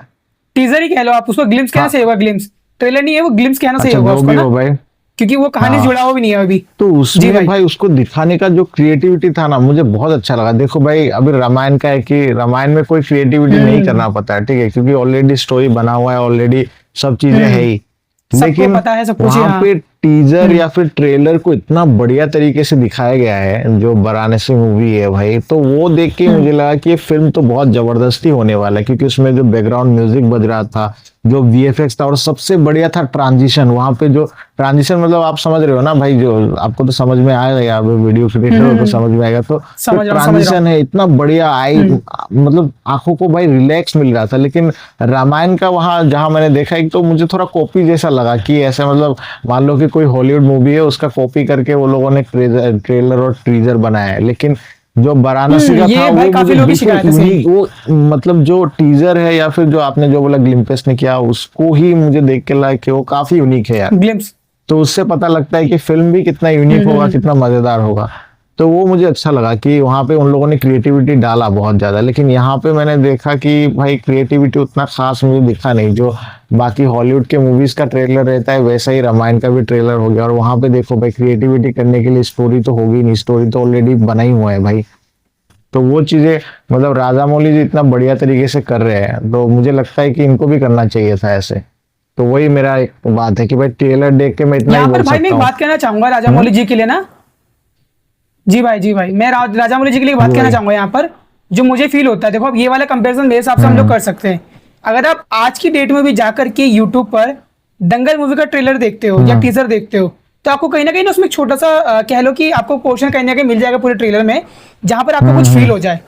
S2: टीजर ही कह लो आप, उसको ग्लिम्स कहना
S1: हाँ,
S2: सही होगा, ग्लिम्स ट्रेलर नहीं है वो, ग्लिम्स कहना सही
S1: अच्छा
S2: होगा
S1: जो
S2: उसको
S1: भी
S2: ना,
S1: हो भाई।
S2: क्योंकि वो कहानी से
S1: हाँ,
S2: जुड़ा हुआ भी नहीं है अभी।
S1: तो
S2: जी
S1: उसमें
S2: भाई।
S1: भाई उसको दिखाने का जो क्रिएटिविटी था ना, मुझे बहुत अच्छा लगा। देखो भाई अभी रामायण का है कि रामायण में कोई क्रिएटिविटी नहीं करना पड़ता है, ठीक है, क्योंकि ऑलरेडी स्टोरी बना हुआ है, ऑलरेडी सब चीजें है ही।
S2: सबको
S1: लेकिन
S2: पता है सब कुछ,
S1: वहां
S2: हाँ।
S1: पे टीजर या फिर ट्रेलर को इतना बढ़िया तरीके से दिखाया गया है, जो वाराणसी मूवी है भाई, तो वो देख के मुझे लगा कि ये फिल्म तो बहुत जबरदस्ती होने वाला है, क्योंकि उसमें जो बैकग्राउंड म्यूजिक बज रहा था, जो वीएफएक्स था, और सबसे बढ़िया था ट्रांजिशन। वहां पे जो ट्रांजिशन, मतलब आप समझ रहे हो ना भाई, जो आपको तो समझ में आएगा, आप वीडियो क्रिएटर हो तो समझ में आएगा। तो
S2: समझ रहा हूँ।
S1: ट्रांजिशन है इतना बढ़िया, आई मतलब आंखों को भाई रिलैक्स मिल रहा था। लेकिन रामायण का वहां जहां मैंने देखा, एक तो मुझे थोड़ा कॉपी जैसा लगा कि ऐसा, मतलब मान लो कि कोई हॉलीवुड मूवी है, उसका कॉपी करके वो लोगों ने ट्रेलर और टीजर बनाया है। लेकिन जो वाराणसी का
S2: ये
S1: था
S2: भाई
S1: वो
S2: काफी
S1: मुझे
S2: लोगों की
S1: बिल्कुल
S2: शिकायत है, सही।
S1: यूनिक, वो मतलब जो टीजर है या फिर जो आपने जो बोला ग्लिम्पस ने किया, उसको ही मुझे देख के लगा कि वो काफी यूनिक है यार।
S2: ग्लिम्स।
S1: तो उससे पता लगता है कि फिल्म भी कितना यूनिक होगा, कितना मजेदार होगा। तो वो मुझे अच्छा लगा कि वहां पे उन लोगों ने क्रिएटिविटी डाला बहुत ज्यादा। लेकिन यहाँ पे मैंने देखा कि भाई क्रिएटिविटी उतना खास मुझे दिखा नहीं। जो बाकी हॉलीवुड के मूवीज का ट्रेलर रहता है, वैसा ही रामायण का भी ट्रेलर हो गया। और वहां पे देखो भाई, क्रिएटिविटी करने के लिए स्टोरी तो होगी नहीं, स्टोरी तो ऑलरेडी बना ही हुआ है भाई। तो वो चीजें, मतलब राजा मौली जी इतना बढ़िया तरीके से कर रहे हैं, तो मुझे लगता है कि इनको भी करना चाहिए था ऐसे। तो वही मेरा एक बात है कि भाई ट्रेलर देख के मैं इतना ही
S2: यहाँ पर
S1: बोल
S2: भाई मैं
S1: सकता
S2: एक
S1: हूँ।
S2: बात कहना चाहूंगा राजा मौली जी के लिए ना। जी भाई, जी भाई, मैं राजा मौली जी के लिए एक बात
S1: जी
S2: कहना
S1: भाई।
S2: चाहूंगा यहाँ पर, जो मुझे फील होता है। देखो अब ये वाला कंपैरिजन मेरे हिसाब से हम लोग कर सकते हैं। अगर आप आज की डेट में भी जाकर के यूट्यूब पर दंगल मूवी का ट्रेलर देखते हो या टीजर देखते हो, तो आपको कहीं ना उसमें एक छोटा सा कह लो कि आपको पोर्शन कहीं ना कहीं मिल जाएगा पूरे ट्रेलर में, जहां पर आपको कुछ फील हो जाए।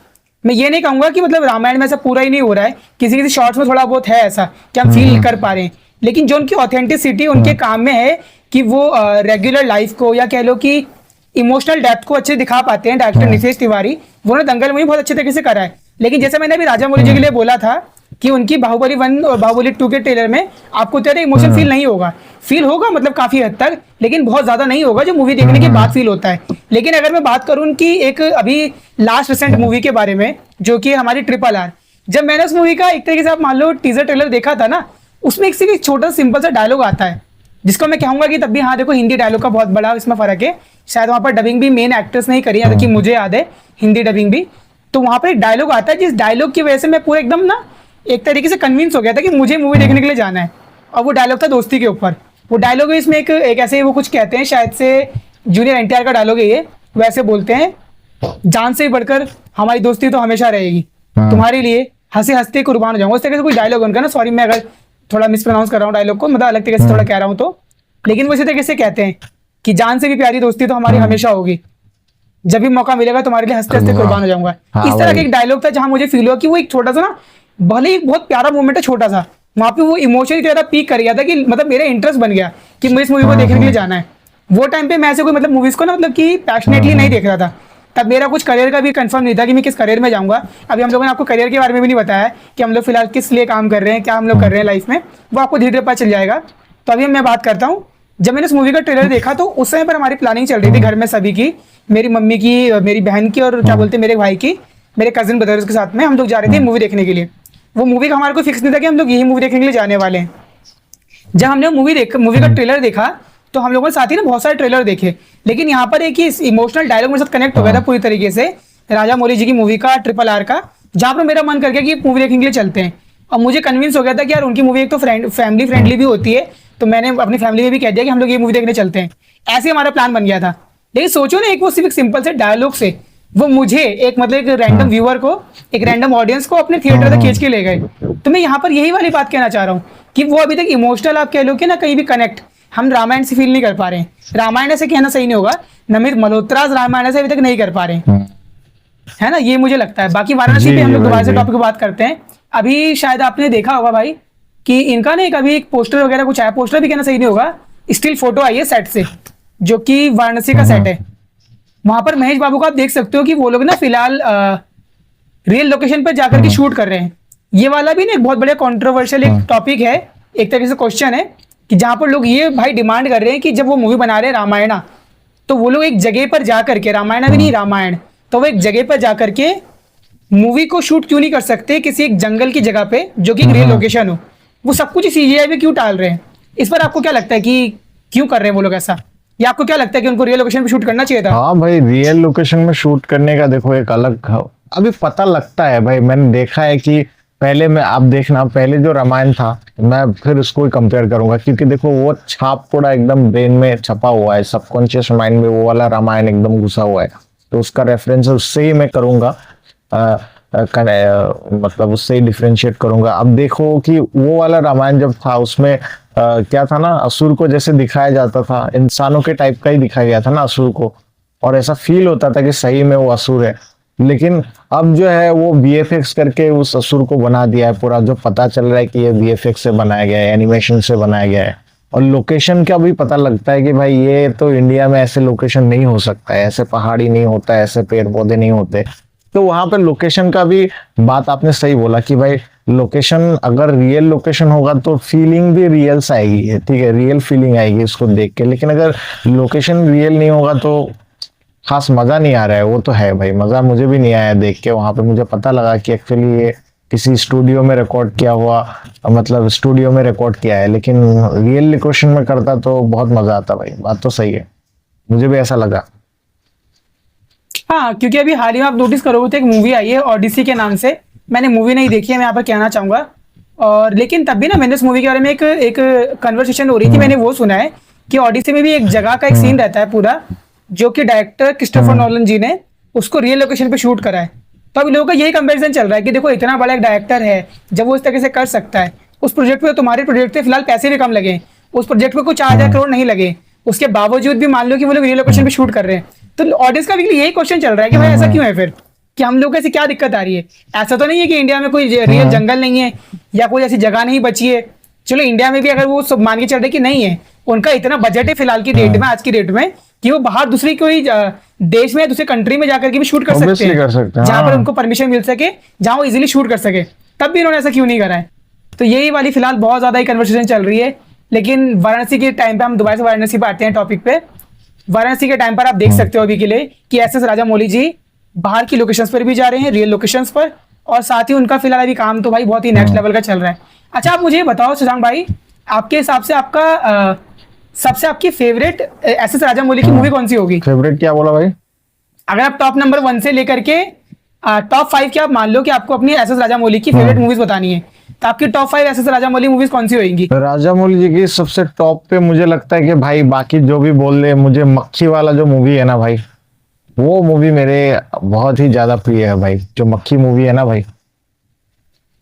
S2: मैं ये नहीं कहूंगा कि मतलब रामायण में ऐसा पूरा ही नहीं हो रहा है, किसी किसी शॉर्ट्स में थोड़ा बहुत है ऐसा कि हम फील कर पा रहे हैं। लेकिन जो उनकी ऑथेंटिसिटी उनके काम में है कि वो रेगुलर लाइफ को या कह लो कि इमोशनल डेप्थ को अच्छे दिखा पाते हैं। डायरेक्टर नितेश तिवारी, उन्होंने दंगल मूवी बहुत अच्छे तरीके से करा है। लेकिन जैसे मैंने अभी राजा मौली जी के लिए बोला था कि उनकी बाहुबली 1 और बाहुबली 2 के ट्रेलर में आपको तेरे इमोशन फील नहीं होगा, फील होगा मतलब काफी हद तक, लेकिन बहुत ज्यादा नहीं होगा जो मूवी देखने के बाद फील होता है। लेकिन अगर मैं बात करूं उनकी एक अभी लास्ट रिसेंट मूवी के बारे में, जो कि हमारी RRR, जब मैंने उस मूवी का एक तरीके से आप मान लो टीजर ट्रेलर देखा था ना, उसमें एक छोटा सिंपल सा डायलॉग आता है, जिसको मैं कहूंगा कि तब भी हाँ देखो हिंदी डायलॉग का बहुत बड़ा इसमें फर्क है। शायद वहां पर डबिंग भी मेन एक्टर्स नहीं करी, यहाँ तक कि मुझे याद है हिंदी डबिंग भी। तो वहां पर एक डायलॉग आता है, जिस डायलॉग की वजह से मैं पूरा एकदम ना एक तरीके से कन्विंस हो गया था कि मुझे मूवी देखने के लिए जाना है। और वो डायलॉग था दोस्ती के ऊपर। वो डायलॉग इसमें एक ऐसे वो कुछ कहते हैं, शायद से जूनियर एनटीआर का डायलॉग है ये, वैसे बोलते हैं, जान से भी बढ़कर हमारी दोस्ती तो हमेशा रहेगी, तुम्हारे लिए हंसे हंसते कुर्बान हो जाऊंगा। उस तरीके से कोई डायलॉग उनका ना, सॉरी मैं अगर थोड़ा मिसप्रोनाउंस कर रहा हूँ डायलॉग को, मतलब अलग तरीके से थोड़ा कह रहा हूँ तो, लेकिन वो इसी तरीके से कहते हैं कि जान से भी प्यारी दोस्ती तो हमारी हमेशा होगी, जब भी मौका मिलेगा तुम्हारे लिए हंसते हंसते कुर्बान हो जाऊंगा। इस तरह का एक डायलॉग था जहां मुझे फील हुआ कि वो एक छोटा सा ना, भले ही बहुत प्यारा मोमेंट है छोटा सा, वहां पे वो इमोशनली ज्यादा पीक कर गया था कि मतलब मेरा इंटरेस्ट बन गया कि मुझे इस मूवी को देखने के लिए जाना है। वो टाइम पे मैं ऐसे कोई मतलब मूवीज को ना मतलब कि पैशनेटली नहीं देख रहा था। तब मेरा कुछ करियर का भी कंफर्म नहीं था कि मैं किस करियर में जाऊंगा। अभी हम लोगों ने आपको करियर के बारे में भी नहीं बताया है कि हम लोग फिलहाल किस लिए काम कर रहे हैं, क्या हम लोग कर रहे हैं लाइफ में, वो आपको धीरे धीरे पता चल जाएगा। तो अभी मैं बात करता हूँ। जब मैंने इस मूवी का ट्रेलर देखा तो उस समय पर हमारी प्लानिंग चल रही थी घर में सभी की, मेरी मम्मी की, मेरी बहन की, और क्या बोलते हैं मेरे भाई की, मेरे कजिन ब्रदर्स के साथ में हम लोग जा रहे थे मूवी देखने के लिए। वो मूवी का हमारे को फिक्स नहीं था कि हम लोग यही मूवी देखने के लिए जाने वाले हैं। जब हमने मूवी का ट्रेलर देखा तो हम लोगों ने साथ ही ना बहुत सारे ट्रेलर देखे, लेकिन यहाँ पर एक ही इमोशनल डायलॉग मेरे साथ कनेक्ट हो गया था पूरी तरीके से, राजा मौली जी की मूवी का RRR का, जहाँ पर मेरा मन कर गया कि मूवी देखने के लिए चलते हैं। और मुझे कन्विंस हो गया था कि यार उनकी मूवी एक तो फैमिली फ्रेंडली भी होती है, तो मैंने अपनी फैमिली में भी कह दिया कि हम लोग ये मूवी देखने चलते हैं। ऐसे ही हमारा प्लान बन गया था। लेकिन सोचो ना, एक वो सिर्फ सिंपल से डायलॉग से वो मुझे एक मतलब एक रैंडम व्यूअर को, एक रैंडम ऑडियंस को अपने थिएटर तक खींच के ले गए। तो मैं यहाँ पर यही वाली बात कहना चाह रहा हूँ कि वो अभी तक इमोशनल आप कह लो कि ना कहीं भी कनेक्ट हम रामायण से फील नहीं कर पा रहे हैं। रामायण से कहना सही नहीं होगा, नमित मल्होत्रा रामायण से अभी तक नहीं कर पा रहे हैं, है ना, ये मुझे लगता है। बाकी वाराणसी पे हम लोग दोबारा से टॉपिक बात करते हैं। अभी शायद आपने देखा होगा भाई कि इनका ना एक अभी एक पोस्टर वगैरह कुछ आया, पोस्टर भी कहना सही नहीं होगा, स्टिल फोटो आई है सेट से, जो कि वाराणसी का सेट है। वहां पर महेश बाबू को आप देख सकते हो कि वो लोग ना फिलहाल रियल लोकेशन पर जाकर के शूट कर रहे हैं। ये वाला भी ना एक बहुत बड़ा कंट्रोवर्शियल एक टॉपिक है, एक तरीके से क्वेश्चन है, कि जहां पर लोग ये भाई डिमांड कर रहे हैं कि जब वो मूवी बना रहे हैं रामायणा, तो वो लोग एक जगह पर जा करके, रामायणा भी नहीं रामायण, तो वो एक जगह पर जा करके मूवी को शूट क्यों नहीं कर सकते किसी एक जंगल की जगह पे जो कि एक रियल लोकेशन हो। वो सब कुछ CGI में क्यों डाल रहे हैं? इस पर आपको क्या लगता है कि क्यों कर रहे हैं वो लोग ऐसा, या आपको क्या लगता है कि उनको रियल लोकेशन पे शूट करना चाहिए था?
S1: हाँ भाई, रियल लोकेशन में शूट करने का देखो एक अलग अभी पता लगता है भाई। मैंने देखा है कि पहले में आप देखना, पहले जो रामायण था, मैं फिर उसको ही कंपेयर करूंगा, क्योंकि देखो वो छाप पूरा एकदम ब्रेन में छपा हुआ है, सबकॉन्शियस माइंड में वो वाला रामायण एकदम घुसा हुआ है, तो उसका रेफरेंस उससे ही मैं करूंगा, मतलब उससे ही डिफरेंशिएट करूंगा। अब देखो कि वो वाला रामायण जब था उसमें क्या था ना, असुर को जैसे दिखाया जाता था, इंसानों के टाइप का ही दिखाया गया था ना असुर को, और ऐसा फील होता था कि सही में वो असुर है। लेकिन अब जो है वो VFX करके उस असुर को बना दिया है पूरा, जो पता चल रहा है कि ये VFX से बनाया गया है, एनिमेशन से बनाया गया है। और लोकेशन का भी पता लगता है कि भाई ये तो इंडिया में ऐसे लोकेशन नहीं हो सकता है, ऐसे पहाड़ी नहीं होता है, ऐसे पेड़ पौधे नहीं होते। तो वहां पे लोकेशन का भी बात आपने सही बोला कि भाई लोकेशन अगर रियल लोकेशन होगा तो फीलिंग भी रियल से आएगी, ठीक है, रियल फीलिंग आएगी इसको देख के। लेकिन अगर लोकेशन रियल नहीं होगा तो खास मजा नहीं आ रहा है। वो तो है भाई, मजा मुझे भी नहीं आया देख के। वहां पे मुझे पता लगा कि एक्चुअली ये किसी स्टूडियो में रिकॉर्ड किया हुआ, मतलब स्टूडियो में रिकॉर्ड किया है, लेकिन रियल लोकेशन में करता तो बहुत मजा आता भाई। बात तो सही है, मुझे भी ऐसा लगा।
S2: हाँ, क्योंकि अभी हाल ही में आप नोटिस करोगे तो एक मूवी आई है ओडिसी के नाम से। मैंने मूवी नहीं देखी है, मैं यहाँ पर कहना चाहूंगा। और लेकिन तब भी ना मैंने उस मूवी के बारे में एक कन्वर्सेशन हो रही थी, मैंने वो सुना है कि ओडिसी में भी एक जगह का एक सीन रहता है पूरा, जो कि डायरेक्टर क्रिस्टोफर नोलन जी ने उसको रियल लोकेशन पे शूट करा है। तो अभी लोगों का यही कंपैरिजन चल रहा है कि देखो इतना बड़ा एक डायरेक्टर है, जब वो इस तरीके से कर सकता है, उस प्रोजेक्ट पे, तुम्हारे प्रोजेक्ट पे फिलहाल पैसे भी कम लगे, उस प्रोजेक्ट पे कुछ 4,000 करोड़ नहीं लगे, उसके बावजूद भी मान लो कि वो लोग रियल लोकेशन पे शूट कर रहे हैं। तो ऑडियंस का भी यही क्वेश्चन चल रहा है कि भाई ऐसा क्यों है फिर, कि हम लोग को ऐसी क्या दिक्कत आ रही है? ऐसा तो नहीं है कि इंडिया में कोई रियल जंगल नहीं है या कोई ऐसी जगह नहीं बची है। चलो इंडिया में भी अगर वो सब मान के चल रहे कि नहीं है, उनका इतना बजट है फिलहाल की डेट में, आज की डेट में, कि वो बाहर दूसरी कोई देश में, दूसरे कंट्री में जाकर के भी शूट कर सकते हैं, जहां पर उनको परमिशन मिल सके, जहां वो इजीली शूट कर सके। तब भी उन्होंने ऐसा क्यों नहीं करा है? तो यही वाली फिलहाल बहुत ज्यादा ही कन्वर्सेशन चल रही है। लेकिन वाराणसी के टाइम पे, हम दोबारा से वाराणसी पे आते हैं टॉपिक पे। वाराणसी के टाइम पर आप देख सकते हो अभी के लिए कि SS राजामौली जी बाहर की लोकेशंस पर भी जा रहे हैं, रियल लोकेशंस पर, और साथ ही उनका फिलहाल अभी काम तो भाई बहुत ही नेक्स्ट लेवल का चल रहा है। अच्छा, आप मुझे ये बताओ शशांक भाई, आपके हिसाब से आपका सबसे आपकी फेवरेट SS राजामौली की मूवी कौन सी होगी?
S1: फेवरेट क्या बोला भाई?
S2: अगर आप टॉप नंबर 1 से लेकर के टॉप 5 की आप मान लो कि आपको अपनी SS राजामौली की फेवरेट मूवीज बतानी है, तो आपकी टॉप 5 SS राजामौली मूवीज कौन सी होंगी?
S1: राजामौली जी की सबसे टॉप पे मुझे लगता है कि भाई, बाकी जो भी बोल रहे, मुझे मक्खी वाला जो मूवी है ना भाई, वो मूवी मेरे बहुत ही ज्यादा प्रिय है भाई। जो मक्खी मूवी है ना भाई,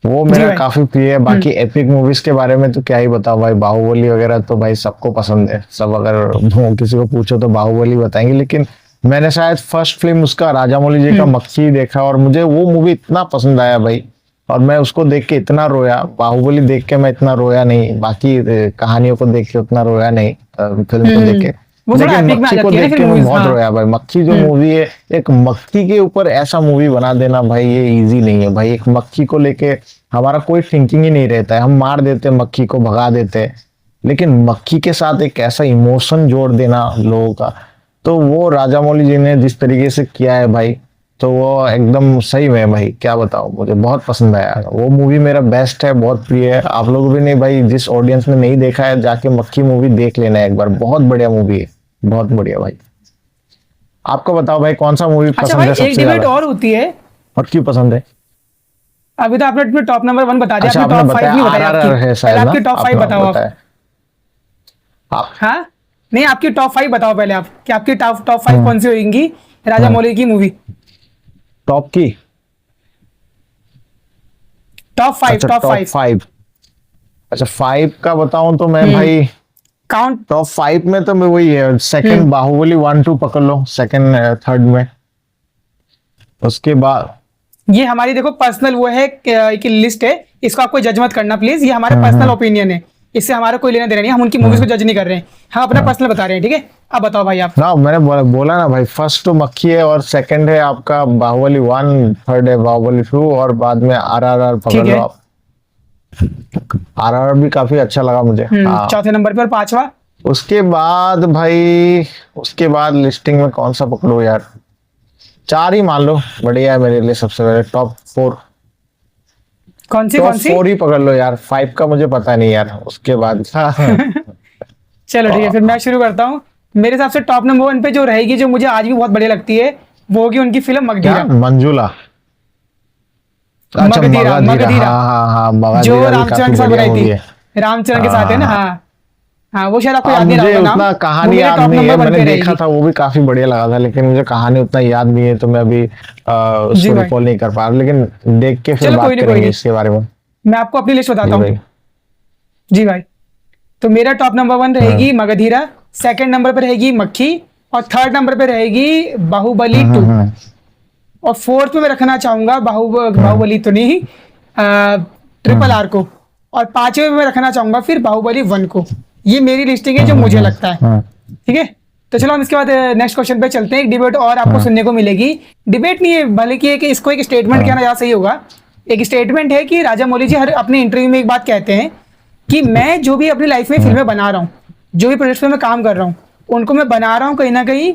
S1: वो मेरा काफी प्रिय है। बाकी एपिक मूवीज के बारे में तो क्या ही बताओ भाई, बाहुबली वगैरह तो भाई सबको पसंद है, सब अगर किसी को पूछो तो बाहुबली बताएंगे। लेकिन मैंने शायद फर्स्ट फिल्म उसका राजामौली जी का मक्खी देखा, और मुझे वो मूवी इतना पसंद आया भाई, और मैं उसको देख के इतना रोया। बाहुबली देख के मैं इतना रोया नहीं, बाकी कहानियों को देख के उतना रोया नहीं, फिल्म को देख के।
S2: वो थोड़ा
S1: लेकिन
S2: एपिक में आ
S1: मक्खी को
S2: जाती है ना
S1: देख
S2: फिर
S1: के मैं
S2: मूवीज।
S1: बहुत
S2: हाँ
S1: रोया भाई। मक्खी जो मूवी है, एक मक्खी के ऊपर ऐसा मूवी बना देना भाई, ये इजी नहीं है भाई। एक मक्खी को लेके हमारा कोई थिंकिंग ही नहीं रहता है, हम मार देते मक्खी को, भगा देते हैं। लेकिन मक्खी के साथ एक ऐसा इमोशन जोड़ देना लोगों का, तो वो राजामौली जी ने जिस तरीके से किया है भाई, तो वो एकदम सही में भाई, क्या बताऊं, मुझे बहुत पसंद आया। वो मूवी मेरा बेस्ट है, बहुत प्रिय है। आप लोग भी नहीं भाई, जिस ऑडियंस ने नहीं देखा है, जाके मक्खी मूवी देख लेना है एक बार, बहुत बढ़िया मूवी है, बहुत बढ़िया भाई। आपको बताओ भाई, कौन सा मूवी
S2: अच्छा
S1: पसंद
S2: भाई,
S1: है
S2: एक
S1: सबसे
S2: डिबेट
S1: ज्यादा
S2: और होती है।
S1: और क्यों पसंद है?
S2: अभी तो आपने टॉप नंबर 1 बता दिया,
S1: अच्छा,
S2: आपने
S1: आपने
S2: टॉप 5
S1: बताया
S2: नहीं बताई
S1: आरआरआर
S2: आपकी।
S1: है
S2: पहले
S1: शायद ना,
S2: आपकी टॉप 5
S1: आपने
S2: बताओ आप।
S1: बताया आप।
S2: हाँ नहीं, आपकी टॉप 5 बताओ पहले आप, कि आपकी टॉप 5
S1: हम्म,
S2: कौन सी होगी राजा
S1: हम्म,
S2: मौली की मूवी।
S1: टॉप की।
S2: टॉप 5,
S1: अच्छा
S2: टॉप
S1: टॉप
S2: 5।
S1: 5। अच्छा 5 का बताऊं तो मैं
S2: हम्म।
S1: भाई,
S2: काउंट।
S1: टॉप 5 में तो मैं वही है, सेकंड
S2: हम्म।
S1: बाहुबली 1 2 पकड़ लो, सेकंड थर्ड में। उसके बाद
S2: ये हमारी देखो पर्सनल वो है कि लिस्ट है, इसको आपको जज मत करना प्लीज, ये हमारे
S1: हम्म,
S2: पर्सनल ओपिनियन है, इससे हमारा कोई लेना देना नहीं है, हम उनकी मूवीज को जज नहीं कर रहे हैं, हम अपना पर्सनल बता रहे हैं, ठीक है। अब बताओ भाई आप।
S1: ना, मैंने बोला ना भाई, फर्स्ट तो मक्खी है और सेकंड है आपका बाहुबली 1, थर्ड है बाहुबली 2 और बाद में आरआरआर पकड़
S2: ठीक
S1: लो
S2: है।
S1: आप। आरआरआर भी काफी अच्छा लगा मुझे, हाँ।
S2: चौथे नंबर पे और पांचवा।
S1: उसके बाद भाई, उसके बाद लिस्टिंग में कौन सा पकड़ो यार, 4 ही मान लो, बढ़िया है मेरे लिए सबसे पहले। टॉप 4,
S2: कौन सी
S1: टॉप
S2: कौन सी?
S1: 4 ही पकड़ लो यार, 5 का मुझे पता नहीं यार। उसके बाद
S2: चलो ठीक है, फिर मैं शुरू करता हूँ। मेरे हिसाब से टॉप नंबर 1 पे जो रहेगी, जो मुझे आज भी बहुत बढ़िया लगती है, वो होगी उनकी फिल्म
S1: क्या,
S2: मगधीरा।
S1: मंजूला? अच्छा
S2: मगधीरा,
S1: मगधीरा,
S2: मगधीरा।
S1: हाँ हाँ हाँ,
S2: जो
S1: मगधीरा भी
S2: रामचरण
S1: काफी
S2: के साथ
S1: बढ़िया
S2: बनाई
S1: मूवी
S2: थी,
S1: है।
S2: रामचरण के साथ है ना,
S1: हाँ,
S2: हाँ। हाँ वो शायद आपको
S1: अब
S2: याद नहीं रहा
S1: मुझे
S2: होगा नाम।
S1: उतना
S2: वो
S1: कहानी
S2: मेरे
S1: याद
S2: टॉप
S1: नहीं है,
S2: नंबर 1
S1: मैंने
S2: पे
S1: देखा
S2: रहेगी।
S1: था, वो भी काफी बढ़िया लगा था, लेकिन मुझे कहानी उतना याद नहीं है, तो मैं अभी
S2: जी
S1: उसको
S2: भाई।
S1: रिकॉल नहीं कर पा रहा, लेकिन देख के फिर
S2: चलो
S1: बात
S2: कोई नहीं, कोई
S1: करेंगे
S2: नहीं,
S1: इसके बारे में।
S2: मैं आपको अपनी लिस्ट बताता
S1: जी
S2: हूँ।
S1: भाई।
S2: जी भाई, तो मेरा टॉप नंबर 1
S1: हम्म,
S2: रहेगी मगधीरा, सेकंड नंबर पे रहेगी मक्खी, और थर्ड नंबर पे रहेगी बाहुबली
S1: हम्म,
S2: 2,
S1: हम्म,
S2: और फोर्थ में मैं रखना चाहूंगा
S1: हम्म,
S2: बाहुबली तो नहीं, ट्रिपल
S1: हम्म,
S2: आर को, और पांचवे में मैं रखना चाहूंगा फिर बाहुबली 1 को। ये मेरी लिस्टिंग है जो
S1: हम्म,
S2: मुझे लगता है,
S1: हम्म,
S2: ठीक है। तो चलो हम इसके बाद नेक्स्ट क्वेश्चन पे चलते हैं। एक डिबेट और आपको
S1: हम्म,
S2: सुनने को मिलेगी, डिबेट नहीं है बल्कि कि इसको एक स्टेटमेंट
S1: हम्म,
S2: कहना ज्यादा सही होगा। एक स्टेटमेंट है कि राजा मौली जी हर अपने इंटरव्यू में एक बात कहते हैं कि मैं जो भी अपनी लाइफ में
S1: हम्म,
S2: फिल्में बना रहा हूँ, जो भी प्रोजेक्ट्स में मैं काम कर रहा हूँ, उनको मैं बना रहा हूँ कहीं ना कहीं,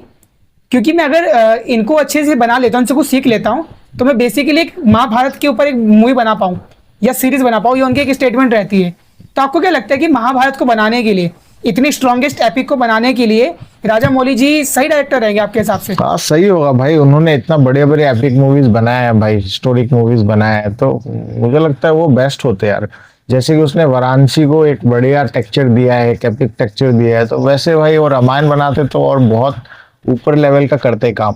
S2: क्योंकि मैं अगर इनको अच्छे से बना लेता हूँ, इनसे कुछ सीख लेता हूँ, तो मैं बेसिकली एक महाभारत के ऊपर एक मूवी बना पाऊँ या सीरीज बना पाऊँ, ये उनकी एक स्टेटमेंट रहती है। तो आपको क्या लगता है कि महाभारत को बनाने के लिए, इतनी स्ट्रॉन्गेस्ट एपिक को बनाने के लिए राजा मौली जी सही डायरेक्टर रहेंगे आपके हिसाब से?
S1: हाँ सही होगा भाई, उन्होंने इतना बड़े बड़े एपिक मूवीज बनाए हैं भाई, हिस्टोरिक मूवीज बनाए हैं, तो मुझे लगता है वो बेस्ट होते हैं यार। जैसे कि उसने वाराणसी को एक बढ़िया टेक्सचर दिया है, एक एपिक टेक्सचर दिया है, तो वैसे भाई वो रामायण बनाते तो और बहुत ऊपर लेवल का करते काम।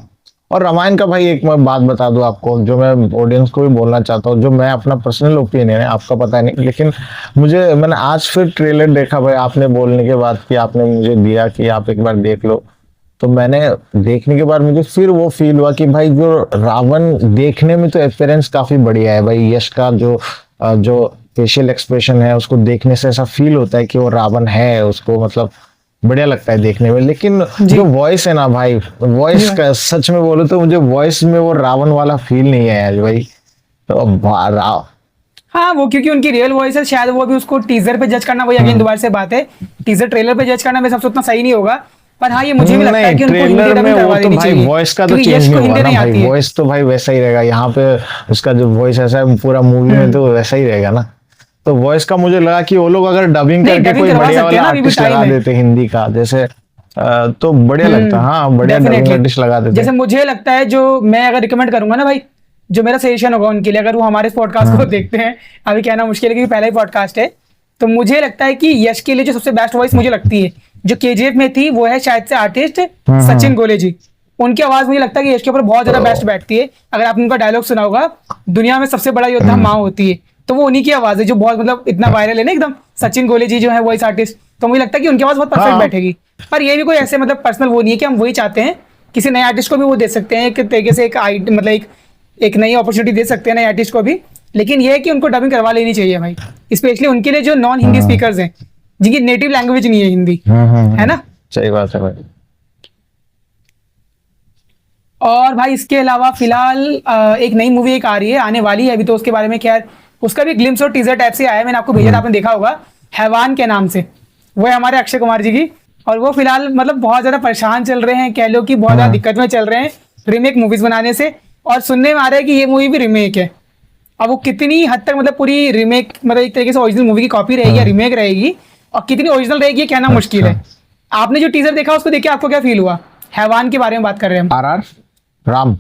S1: और रामायण का भाई एक मैं बात बता दूं आपको, जो मैं ऑडियंस को भी बोलना चाहता हूँ, जो मैं अपना पर्सनल ओपिनियन है, आपका पता नहीं, लेकिन मैंने आज फिर ट्रेलर देखा भाई, आपने बोलने के बाद कि आपने मुझे दिया कि आप एक बार देख लो, तो मैंने देखने के बाद मुझे फिर वो फील हुआ कि भाई जो रावण देखने में तो अपीयरेंस काफी बढ़िया है भाई, यश का जो फेशियल एक्सप्रेशन है, उसको देखने से ऐसा फील होता है कि वो रावण है, उसको मतलब बढ़िया लगता है देखने में। लेकिन जो वॉइस है ना भाई, वॉइस का सच में बोलो तो मुझे वॉइस में वो रावण वाला फील नहीं है आज भाई। तो
S2: हाँ वो क्योंकि उनकी रियल वॉइस है, शायद वो भी उसको टीजर पे जज करना, वही अगेन दोबारा से बात है, टीजर ट्रेलर पे जज करना मेरे हिसाब से उतना सही नहीं होगा। पर हाँ ये मुझे भी लगता है कि उनको हिंदी
S1: ट्रेलर में
S2: डबिंग
S1: वो
S2: करवा
S1: तो
S2: देनी
S1: भाई
S2: चाहिए,
S1: वॉइस का तो
S2: क्योंकि
S1: चेंज
S2: यश को
S1: नहीं हुआ
S2: हिंदी
S1: ना
S2: नहीं
S1: भाई,
S2: आती है।
S1: वॉइस तो भाई वैसा ही रहेगा यहाँ पे, उसका जो वॉइस ऐसा है पूरा मूवी में तो वैसा ही रहेगा ना। तो वॉइस का मुझे लगा कि वो लोग अगर डबिंग
S2: नहीं
S1: करके
S2: डबिंग
S1: कोई
S2: करवा
S1: बढ़िया
S2: सकते
S1: वाला
S2: हैं ना, अभी भी
S1: आर्टिस्ट
S2: टाइम
S1: लगा
S2: है।
S1: देते हिंदी का, जैसे तो बढ़िया लगता, हाँ बढ़िया डबिंग
S2: डेफिनेटली,
S1: आर्टिस्ट लगा देते।
S2: जैसे मुझे लगता है, जो मैं अगर रिकमेंड करूंगा ना भाई, जो मेरा सजेशन होगा उनके लिए, अगर वो हमारे पॉडकास्ट को देखते हैं, अभी कहना मुश्किल है क्योंकि पहला ही पॉडकास्ट है, तो मुझे लगता है कि यश के लिए जो सबसे बेस्ट वॉइस मुझे लगती है, जो केजीएफ में थी, वो है शायद से आर्टिस्ट सचिन गोले जी। उनकी आवाज मुझे लगता है कि यश के ऊपर बहुत ज्यादा बेस्ट बैठती है। अगर आपने उनका डायलॉग सुना होगा, दुनिया में सबसे बड़ा योद्धा माँ होती है, तो वो उन्हीं की आवाज है जो बहुत मतलब इतना वायरल है ना एकदम, सचिन गोले जी जो है वॉइस आर्टिस्ट, तो मुझे लगता है कि उनकी आवाज बहुत परफेक्ट
S1: हाँ
S2: बैठेगी। पर ये भी कोई ऐसे मतलब पर्सनल वो नहीं है कि हम वही चाहते हैं, किसी नए आर्टिस्ट को भी वो दे सकते हैं एक तरीके से, एक मतलब एक नई अपॉर्चुनिटी दे सकते हैं नए आर्टिस्ट को भी, लेकिन ये है कि उनको डबिंग करवा लेनी चाहिए भाई, स्पेशली उनके लिए जो नॉन हिंदी स्पीकर्स हैं, जिनकी नेटिव लैंग्वेज नहीं है हिंदी, है ना।
S1: सही बात है भाई।
S2: और भाई इसके अलावा फिलहाल एक नई मूवी एक आ रही है, आने वाली है अभी, तो उसके बारे में खैर उसका भी ग्लिम्स और टीजर टाइप से आया है, मैंने आपको भेजा था, आपने देखा होगा, हैवान के नाम से। वो है हमारे अक्षय कुमार जी की, और वो फिलहाल मतलब बहुत ज्यादा परेशान चल रहे हैं, कह लो कि बहुत ज्यादा दिक्कत में चल रहे हैं रीमेक मूवीज बनाने से। और सुनने में आ रहा है कि ये मूवी भी रीमेक है। अब वो कितनी हद तक मतलब पूरी रीमेक मतलब एक तरीके से ओरिजिनल मूवी की कॉपी रहेगी या रीमेक रहेगी, और कितनी ओरिजिनल रहेगी ये कहना मुश्किल है। आपने जो टीजर देखा उसको देख के आपको क्या फील हुआ? हैवान के बारे में बात कर रहे हैं हम।
S1: आरआर राम।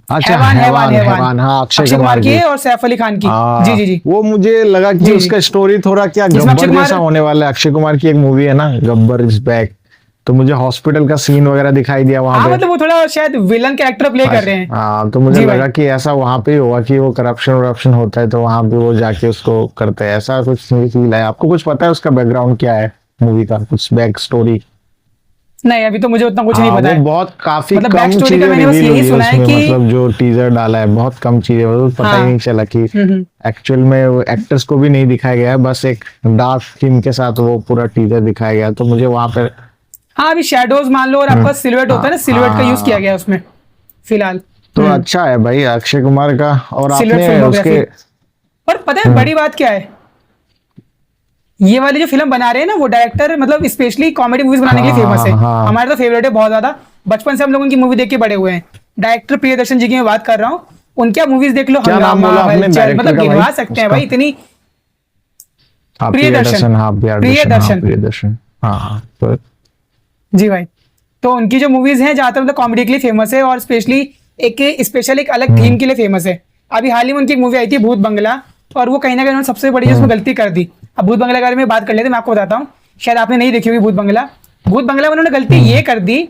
S1: अच्छा,
S2: हैवान हैवान
S1: हैवान
S2: हैवान
S1: हैवान, हाँ,
S2: अक्षय कुमार की है और सैफ अली खान की। जी जी जी।
S1: वो मुझे लगा कि
S2: जी, जी।
S1: उसका स्टोरी थोड़ा क्या
S2: जिसमें अक्षय
S1: गब्बर
S2: कुमार-
S1: जैसा होने वाला है। अक्षय कुमार की एक मूवी है ना, गब्बर इज बैक, तो मुझे हॉस्पिटल का सीन वगैरह दिखाई दिया वहां
S2: हाँ
S1: पे।
S2: मतलब वो थोड़ा शायद विलन कैरेक्टर प्ले कर रहे हैं।
S1: हाँ, तो मुझे
S2: जी
S1: लगा
S2: भाई।
S1: कि ऐसा वहां पे ही होगा कि वो करप्शन होता है, तो वहां पे वो जाके उसको करते हैं, ऐसा कुछ मुझे फील है। आपको कुछ पता है उसका बैकग्राउंड क्या है मूवी का, कुछ बैक स्टोरी?
S2: नहीं अभी तो मुझे उतना कुछ नहीं
S1: हाँ,
S2: पता
S1: वो
S2: है।
S1: बहुत काफी
S2: मतलब
S1: कम
S2: बैक स्टोरी का
S1: चीजें
S2: मैंने बस
S1: रिवील
S2: यही
S1: हुई है
S2: सुना है
S1: उसमें,
S2: कि
S1: मतलब जो टीजर डाला है बहुत कम चीजें, वो पता ही
S2: हाँ।
S1: नहीं चला कि
S2: हम्म।
S1: एक्चुअल में वो एक्टर्स को भी नहीं दिखाया गया है, बस एक डार्क थीम के साथ वो पूरा टीजर दिखाया गया, तो मुझे वहां पर
S2: हाँ अभी शैडोज मान लो, और आपका सिलुएट होता है ना, सिलुएट का यूज किया
S1: हाँ,
S2: गया है उसमें फिलहाल।
S1: तो अच्छा है भाई अक्षय कुमार का। और
S2: सिलुएट
S1: आपने
S2: फिल्मोग्राफी।
S1: उसके
S2: और पता है बड़ी बात क्या है, ये वाली जो फिल्म बना रहे हैं ना वो डायरेक्टर मतलब स्पेशली कॉमेडी मूवीज बनाने के लिए फेमस है।
S1: हाँ,
S2: हमारे तो फेवरेट है बहुत ज्यादा, बचपन से हम लोग उनकी मूवी देख के बड़े हुए हैं। डायरेक्टर प्रियदर्शन जी की मैं बात कर रहा हूँ, उनकी आप मूवीज देख लो,
S1: क्या नाम
S2: हंगामा,
S1: बोला आपने
S2: हलचल,
S1: डायरेक्टर
S2: मतलब
S1: का भाई
S2: गिनवा सकते हैं
S1: उसका?
S2: भाई इतनी।
S1: हाँ,
S2: प्रियदर्शन।
S1: हाँ,
S2: प्रियदर्शन।
S1: प्रियदर्शन, हाँ, तो
S2: जी भाई। तो उनकी जो मूवीज हैं ज्यादातर मतलब कॉमेडी के लिए फेमस है, और स्पेशली एक स्पेशल एक अलग थीम के लिए फेमस है। अभी हाल ही में उनकी एक मूवी आई थी भूत बंगला, और वो कहीं ना कहीं उन्होंने सबसे बड़ी जो उसमें गलती कर दी। अब भूत बंगला के बारे में बात कर लेते हैं, मैं आपको बताता हूँ, शायद आपने नहीं देखी होगी भूत बंगला। भूत बंगला में उन्होंने गलती ये कर दी,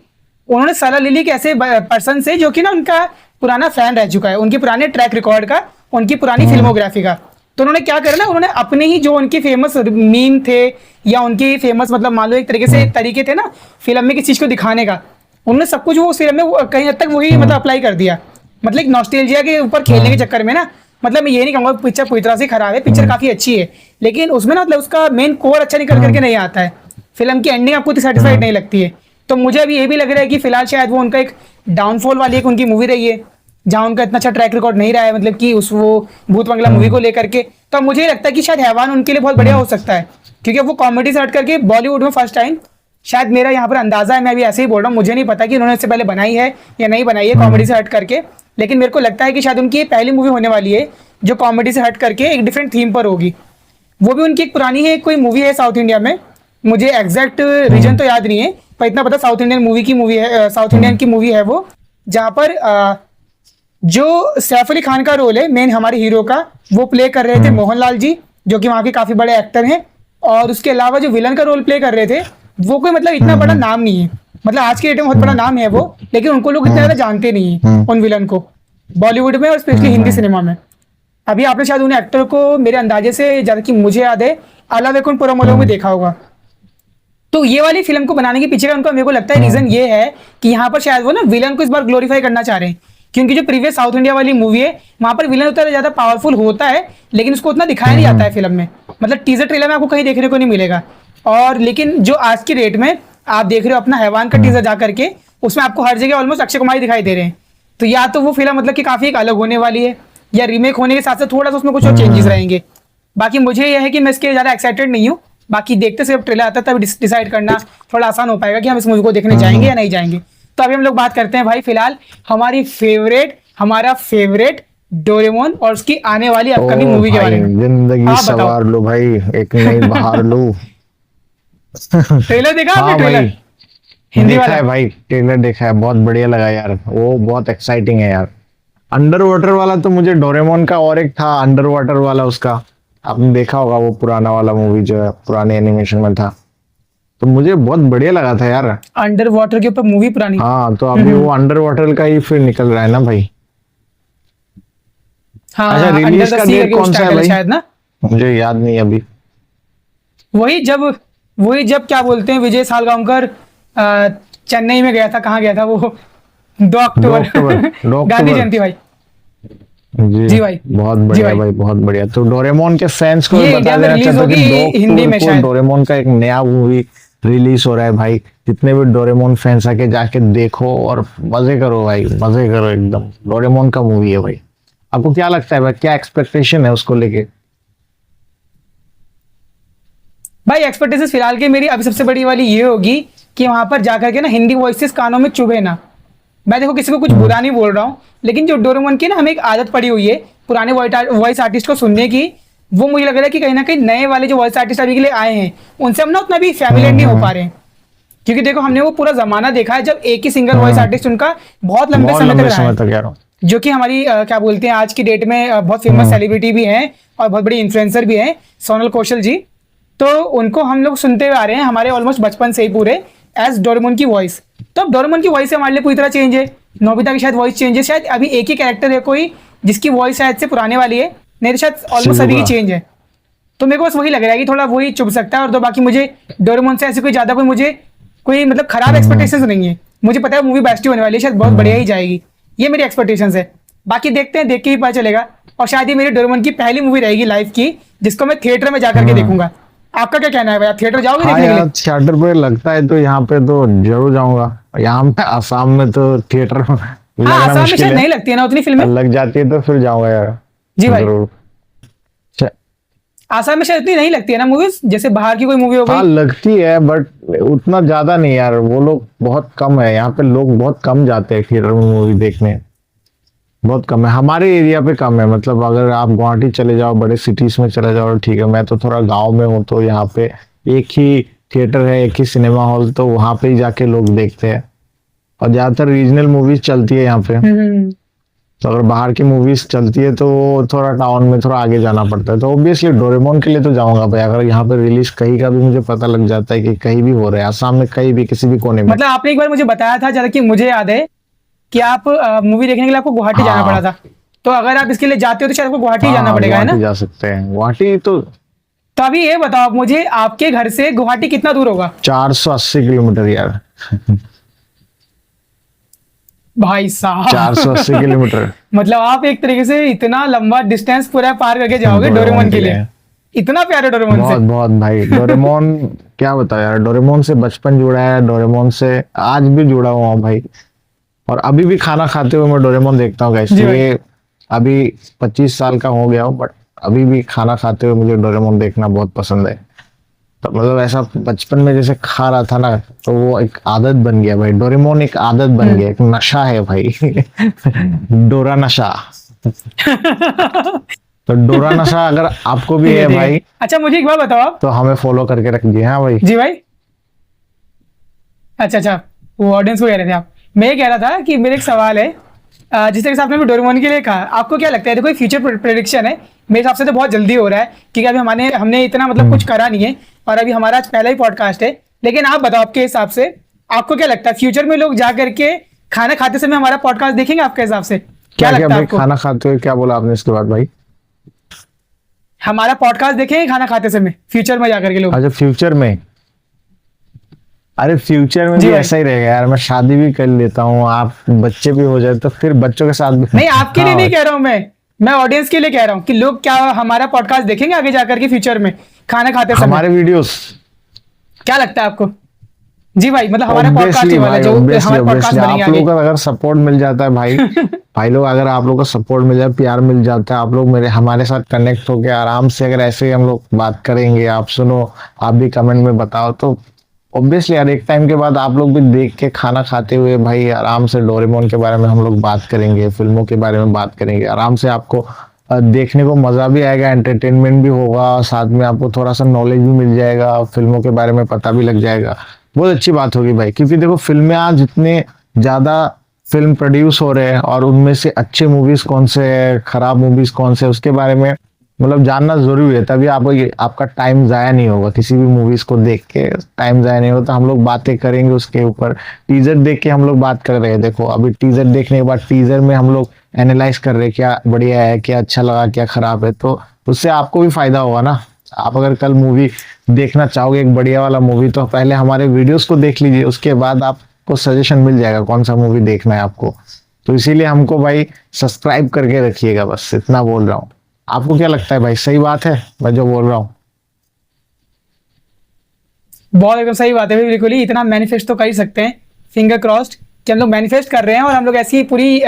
S2: उन्होंने सलाह ले ली कि ऐसे पर्सन से जो कि ना उनका पुराना फैन रह चुका है, उनके पुराने ट्रैक रिकॉर्ड का, उनकी पुरानी फिल्मोग्राफी का। तो उन्होंने क्या करा ना, उन्होंने अपने ही जो उनके फेमस मीम थे या उनके फेमस मतलब मान लो एक तरीके से तरीके थे ना फिल्म में किसी चीज को दिखाने का, उन्होंने सब कुछ वो उस फिल्म में कहीं हद तक वही मतलब अप्लाई कर दिया। मतलब एक नॉस्टैल्जिया के ऊपर खेलने के चक्कर में ना, मतलब मैं ये नहीं कहूंगा पिक्चर पूरी तरह से खराब है, पिक्चर काफी अच्छी है, लेकिन उसमें ना मतलब उसका मेन कोर अच्छा निकल करके नहीं आता है। फिल्म की एंडिंग आपको सेटिस्फाइड नहीं लगती है। तो मुझे अभी ये भी लग रहा है कि फिलहाल शायद वो उनका एक डाउनफॉल वाली एक उनकी मूवी रही है, जहां उनका इतना अच्छा ट्रैक रिकॉर्ड नहीं रहा है, मतलब कि उस वो भूत बंगला मूवी को लेकर के। तो मुझे ये लगता है कि शायद हैवान उनके लिए बहुत बढ़िया हो सकता है, क्योंकि वो कॉमेडी से हट करके बॉलीवुड में फर्स्ट टाइम, शायद मेरा यहाँ पर अंदाजा है, मैं अभी ऐसे ही बोल रहा हूँ, मुझे नहीं पता कि उन्होंने इससे पहले बनाई है या नहीं बनाई है कॉमेडी से हट करके, लेकिन मेरे को लगता है कि शायद उनकी ये पहली मूवी होने वाली है जो कॉमेडी से हट करके एक डिफरेंट थीम पर होगी। वो भी उनकी एक पुरानी है, कोई मूवी है साउथ इंडिया में, मुझे एग्जैक्ट रीजन तो याद नहीं है, पर इतना पता साउथ इंडियन मूवी की मूवी है, साउथ इंडियन की मूवी है वो, जहाँ पर जो सैफ अली खान का रोल है मेन हमारे हीरो का, वो प्ले कर रहे थे मोहनलाल जी, जो कि वहाँ के काफी बड़े एक्टर हैं। और उसके अलावा जो विलन का रोल प्ले कर रहे थे वो कोई मतलब इतना बड़ा नाम नहीं है, मतलब आज के डेट में बहुत बड़ा नाम है वो, लेकिन उनको लोग इतना ज्यादा जानते नहीं है उन विलन को बॉलीवुड में और स्पेशली हिंदी सिनेमा में। अभी आपने शायद उन एक्टर को मेरे अंदाजे से, ज्यादा कि मुझे याद है, आला वैकुंठ पुरमोलो में देखा होगा। तो ये वाली फिल्म को बनाने के पीछे का उनका मेरे को लगता है रीजन ये है कि यहाँ पर शायद वो ना विलन को इस बार ग्लोरीफाई करना चाह रहे हैं, क्योंकि जो प्रीवियस साउथ इंडिया वाली मूवी है वहां पर विलन उतना ज्यादा पावरफुल होता है, लेकिन उसको उतना दिखाया नहीं जाता है फिल्म में, मतलब टीजर ट्रेलर में आपको कहीं देखने को नहीं मिलेगा। और लेकिन जो आज की डेट में आप देख रहे हो अपना हैवान का टीजर जा करके, उसमें आपको हर जगह ऑलमोस्ट अक्षय कुमार ही दिखाई दे रहे हैं। तो या तो वो फिल्म मतलब कि काफी एक अलग होने वाली है, या रीमेक होने के साथ साथ थोड़ा सा उसमें कुछ और चेंजेस रहेंगे। बाकी मुझे यह है कि मैं इसके ज्यादा एक्साइटेड नहीं हूँ, बाकी देखते से जब ट्रेलर आता है तब डिसाइड करना थोड़ा आसान हो पाएगा कि हम इस मूवी को देखने जाएंगे या नहीं जाएंगे। तो अभी हम लोग बात करते हैं भाई फिलहाल हमारा फेवरेट डोरेमोन और उसकी आने वाली अपकमिंग मूवी के बारे में।
S1: जिंदगी
S2: आप बताओ।
S1: सवार लो भाई, एक नई बहार लो।
S2: ट्रेलर देखा आपने?
S1: हाँ
S2: ट्रेलर
S1: भाई,
S2: हिंदी
S1: देखा
S2: वाला
S1: है भाई, ट्रेलर देखा है, बहुत बढ़िया लगा यार, वो बहुत एक्साइटिंग है यार। अंडर वाटर वाला तो मुझे डोरेमोन का और एक था अंडर वाटर वाला, उसका आपने देखा होगा, वो पुराना वाला मूवी जो है पुराने एनिमेशन में था, तो मुझे बहुत बढ़िया लगा था यार।
S2: अंडर वाटर के ऊपर मूवी पुरानी।
S1: हाँ, तो अभी वो अंडर वाटर का ही फिर निकल रहा है ना भाई।
S2: हाँ
S1: अच्छा,
S2: अंडर
S1: रिलीज
S2: द
S1: का
S2: सी
S1: डेट
S2: करके
S1: कौन
S2: उस
S1: सा है
S2: टाइटल
S1: भाई?
S2: शायद ना,
S1: मुझे याद नहीं अभी।
S2: वही जब क्या बोलते हैं विजय सालगांवकर चेन्नई में गया था, कहाँ गया था वो 2 अक्टूबर
S1: 2 अक्टूबर
S2: गांधी जयंती भाई।
S1: जी
S2: जी भाई।
S1: बहुत
S2: जी
S1: बढ़िया
S2: भाई।
S1: भाई, बहुत बढ़िया। तो डोरेमोन के फैंस को
S2: ये
S1: बता
S2: इंडिया में
S1: देना
S2: रिलीज
S1: चाहता हूँ
S2: होगी
S1: कि 2
S2: हिंदी में
S1: अक्टूबर को
S2: शायद।
S1: डोरेमोन का एक नया मूवी रिलीज हो रहा है भाई, जितने भी डोरेमोन फैंस आके जाके देखो और मजे करो भाई, मजे करो एकदम। डोरेमोन का मूवी है भाई। आपको क्या लगता है भाई, क्या एक्सपेक्टेशन है उसको लेके?
S2: भाई एक्सपेक्टेशंस फिलहाल की मेरी अभी सबसे बड़ी वाली ये होगी कि वहां पर जाकर के ना हिंदी वॉइसेस कानों में चुभे ना। मैं देखो किसी को कुछ बुरा नहीं बोल रहा हूँ, लेकिन जो डोरेमोन की ना हमें एक आदत पड़ी हुई है पुराने वॉइस आर्टिस्ट को सुनने की, वो मुझे लग रहा है कि कहीं ना कहीं नए वाले जो वॉइस आर्टिस्ट अभी के लिए आए हैं उनसे हम ना उतना भी फैमिलियर नहीं हो पा रहे हैं। क्योंकि देखो हमने वो पूरा जमाना देखा है जब एक ही सिंगल वॉइस आर्टिस्ट उनका बहुत लंबे
S1: बहुत
S2: समय तक
S1: लंबे
S2: रहा
S1: समय
S2: है,
S1: तक कह रहा हूँ।
S2: जो कि हमारी क्या बोलते हैं आज की डेट में बहुत फेमस सेलिब्रिटी भी हैं और बहुत बड़ी इन्फ्लुएंसर भी हैं, सोनल कौशल जी। तो उनको हम लोग सुनते हुए आ रहे हैं हमारे ऑलमोस्ट बचपन से ही पूरे एज डोरेमोन की वॉइस। तो अब डोरेमोन की वॉइस हमारे लिए पूरी तरह चेंज है, नोबिता की शायद वॉइस चेंज है, शायद अभी एक ही कैरेक्टर है कोई जिसकी वॉइस शायद से पुराने वाली है, नहीं तो शायद ऑलमोस्ट सभी की
S1: शिजुका।
S2: चेंज है। तो मेरे को बस वही लग रहा है कि थोड़ा वही चुभ सकता है, और तो बाकी मुझे डोरेमोन से ऐसे कोई ज्यादा कोई मुझे कोई मतलब खराब एक्सपेक्टेशंस नहीं है। मुझे पता है मूवी बेस्ट ही होने वाली है, शायद बहुत बढ़िया ही जाएगी, ये मेरी एक्सपेक्टेशंस है। बाकी देखते हैं, देख के ही पता चलेगा। और शायद ये मेरी डोरेमोन की पहली मूवी रहेगी लाइफ की जिसको मैं थिएटर में जाकर के देखूंगा। आपका क्या कहना है भाई, आप थिएटर जाओगे
S1: हाँ
S2: देखने के लिए?
S1: यार, थिएटर पे लगता है तो यहाँ पे तो जरूर जाऊंगा। यहाँ पे आसाम में तो थिएटर
S2: हाँ,
S1: लगना
S2: आसाम में
S1: मुश्किल
S2: शायद
S1: है।
S2: नहीं लगती है ना उतनी फिल्में।
S1: लग जाती है तो फिर जाऊंगा यार,
S2: जी भाई,
S1: जरूर। अच्छा,
S2: आसाम में शायद इतनी नहीं लगती है ना मूवीज, जैसे बाहर की कोई मूवी हो
S1: हाँ
S2: गई।
S1: लगती है बट उतना ज्यादा नहीं यार, वो लोग बहुत कम है यहाँ पे, लोग बहुत कम जाते हैं थिएटर में मूवी देखने, बहुत कम है। हमारे एरिया पे कम है, मतलब अगर आप गुवाहाटी चले जाओ, बड़े सिटीज में चले जाओ ठीक है। मैं तो थोड़ा गांव में हूँ, तो यहाँ पे एक ही थिएटर है, एक ही सिनेमा हॉल, तो वहां पे ही जाके लोग देखते हैं। और ज्यादातर रीजनल मूवीज चलती है यहाँ पे।
S2: हम्म।
S1: तो अगर बाहर की मूवीज चलती है तो वो थोड़ा टाउन में थोड़ा आगे जाना पड़ता है। तो ऑब्वियसली डोरेमोन के लिए तो जाऊंगा भाई। अगर यहाँ पे रिलीज कहीं का भी मुझे पता लग जाता है कि कहीं भी हो रहा है, आसाम में कहीं भी किसी भी कोने में।
S2: मतलब आपने एक बार मुझे बताया था जरा कि मुझे याद है कि आप मूवी देखने के लिए आपको गुवाहाटी जाना
S1: हाँ
S2: पड़ा था। तो अगर आप इसके लिए जाते हो तो शायद आपको गुवाहाटी जाना
S1: हाँ,
S2: पड़ेगा, है ना?
S1: गुवाहाटी जा सकते हैं। गुवाहाटी तो
S2: तो अभी ये बताओ आप मुझे, आपके घर से गुवाहाटी कितना दूर होगा?
S1: 480 किलोमीटर यार।
S2: भाई साहब
S1: 480 किलोमीटर
S2: मतलब आप एक तरीके से इतना लंबा डिस्टेंस पूरा पार करके जाओगे डोरेमोन के लिए। इतना प्यारे डोरेमोन
S1: बहुत
S2: से।
S1: बहुत भाई। डोरेमोन क्या बताया यार, डोरेमोन से बचपन जुड़ा है, डोरेमोन से आज भी जुड़ा हुआ हूँ भाई। और अभी भी खाना खाते हुए मैं डोरेमोन देखता हूँ गाइस।
S2: जी भाई।
S1: ये अभी 25 साल का हो गया हूँ, बट अभी भी खाना खाते हुए मुझे डोरेमोन देखना बहुत पसंद है। तो मतलब ऐसा बचपन में जैसे खा रहा था ना, तो वो एक आदत बन गया भाई। डोरेमोन एक आदत बन गया, एक नशा है भाई। डोरा नशा। तो डोरा नशा अगर आपको भी
S2: ठीक
S1: है
S2: है, ठीक है।
S1: भाई,
S2: अच्छा मुझे एक बात बताओ आप।
S1: तो हमें फॉलो करके रखिए। हाँ भाई।
S2: जी भाई। अच्छा अच्छा, वो ऑडियंस को कह रहे थे आप। मैं ये कह रहा था कि मेरे एक सवाल है, जिस तरह से आपने भी डोरेमोन के लिए कहा, आपको क्या लगता है, देखो फ्यूचर प्रेडिक्शन है, मेरे हिसाब से तो बहुत जल्दी हो रहा है क्योंकि अभी हमने इतना मतलब कुछ करा नहीं है, और अभी हमारा आज पहला ही पॉडकास्ट है। लेकिन आप बताओ आपके हिसाब से आपको क्या लगता है, फ्यूचर में लोग जा करके खाना खाते समय हमारा पॉडकास्ट देखेंगे आपके हिसाब से? क्या
S1: क्या क्या
S2: लगता है
S1: भाई,
S2: आपको?
S1: खाना खाते हुए क्या बोला आपने इसके बाद भाई?
S2: हमारा पॉडकास्ट देखेंगे खाना खाते समय फ्यूचर में जाकर के लोग?
S1: अच्छा फ्यूचर में, अरे फ्यूचर में
S2: जी
S1: भी
S2: भाई।
S1: ऐसा ही रहेगा यार। मैं शादी भी कर लेता हूँ, आप बच्चे भी हो जाए तो फिर बच्चों के साथ भी।
S2: नहीं, आपके लिए
S1: हाँ
S2: नहीं
S1: भाई।
S2: कह रहा हूं मैं ऑडियंस के लिए कह रहा हूं कि लोग क्या हमारा पॉडकास्ट देखेंगे आगे जाकर के फ्यूचर में खाना खाते समय?
S1: हमारे वीडियोस
S2: क्या लगता है आपको? जी भाई, मतलब हमारा पॉडकास्ट
S1: ऑब्वियसली
S2: ही वाला
S1: भाई,
S2: जो
S1: ऑब्वियसली
S2: हमारे पॉडकास्ट
S1: ऑब्वियसली
S2: बनेंगे
S1: आप
S2: आगे।
S1: लोगों का अगर सपोर्ट मिल जाता है भाई, भाई लोग अगर आप लोगों का सपोर्ट मिल जाए, प्यार मिल जाता है, आप लोग मेरे हमारे साथ कनेक्ट होके आराम से अगर ऐसे ही हम लोग बात करेंगे, आप सुनो, आप भी कमेंट में बताओ, तो ऑब्वियसली यार एक टाइम के बाद आप लोग भी देख के खाना खाते हुए भाई आराम से डोरेमोन के बारे में हम लोग बात करेंगे, फिल्मों के बारे में बात करेंगे आराम से। आपको देखने को मजा भी आएगा, एंटरटेनमेंट भी होगा, साथ में आपको थोड़ा सा नॉलेज भी मिल जाएगा, फिल्मों के बारे में पता भी लग जाएगा। बहुत अच्छी बात होगी भाई, क्योंकि देखो फिल्में आज इतने ज्यादा फिल्म प्रोड्यूस हो रहे हैं, और उनमें से अच्छे मूवीज कौन से है, खराब मूवीज कौन से है, उसके बारे में मतलब जानना जरूरी है। तभी आपका टाइम जाया नहीं होगा, किसी भी मूवीज को देख के टाइम जाया नहीं होता। हम लोग बातें करेंगे उसके ऊपर। टीजर देख के हम लोग बात कर रहे हैं, देखो अभी टीजर देखने के बाद टीजर में हम लोग एनालाइज कर रहे हैं क्या बढ़िया है, क्या अच्छा लगा, क्या खराब है। तो उससे आपको भी फायदा होगा ना। आप अगर कल मूवी देखना चाहोगे एक बढ़िया वाला मूवी, तो पहले हमारे वीडियोस को देख लीजिए, उसके बाद आपको सजेशन मिल जाएगा कौन सा मूवी देखना है आपको। तो इसीलिए हमको भाई सब्सक्राइब करके रखिएगा, बस इतना बोल रहा हूँ। आपको क्या लगता है भाई, सही बात है मैं जो बोल रहा हूँ?
S2: बहुत एकदम सही बात है भाई, बिल्कुल ही इतना मैनिफेस्ट तो कर ही सकते हैं, फिंगर क्रॉस्ड कि हम लोग मैनिफेस्ट कर रहे हैं, और हम लोग ऐसी पूरी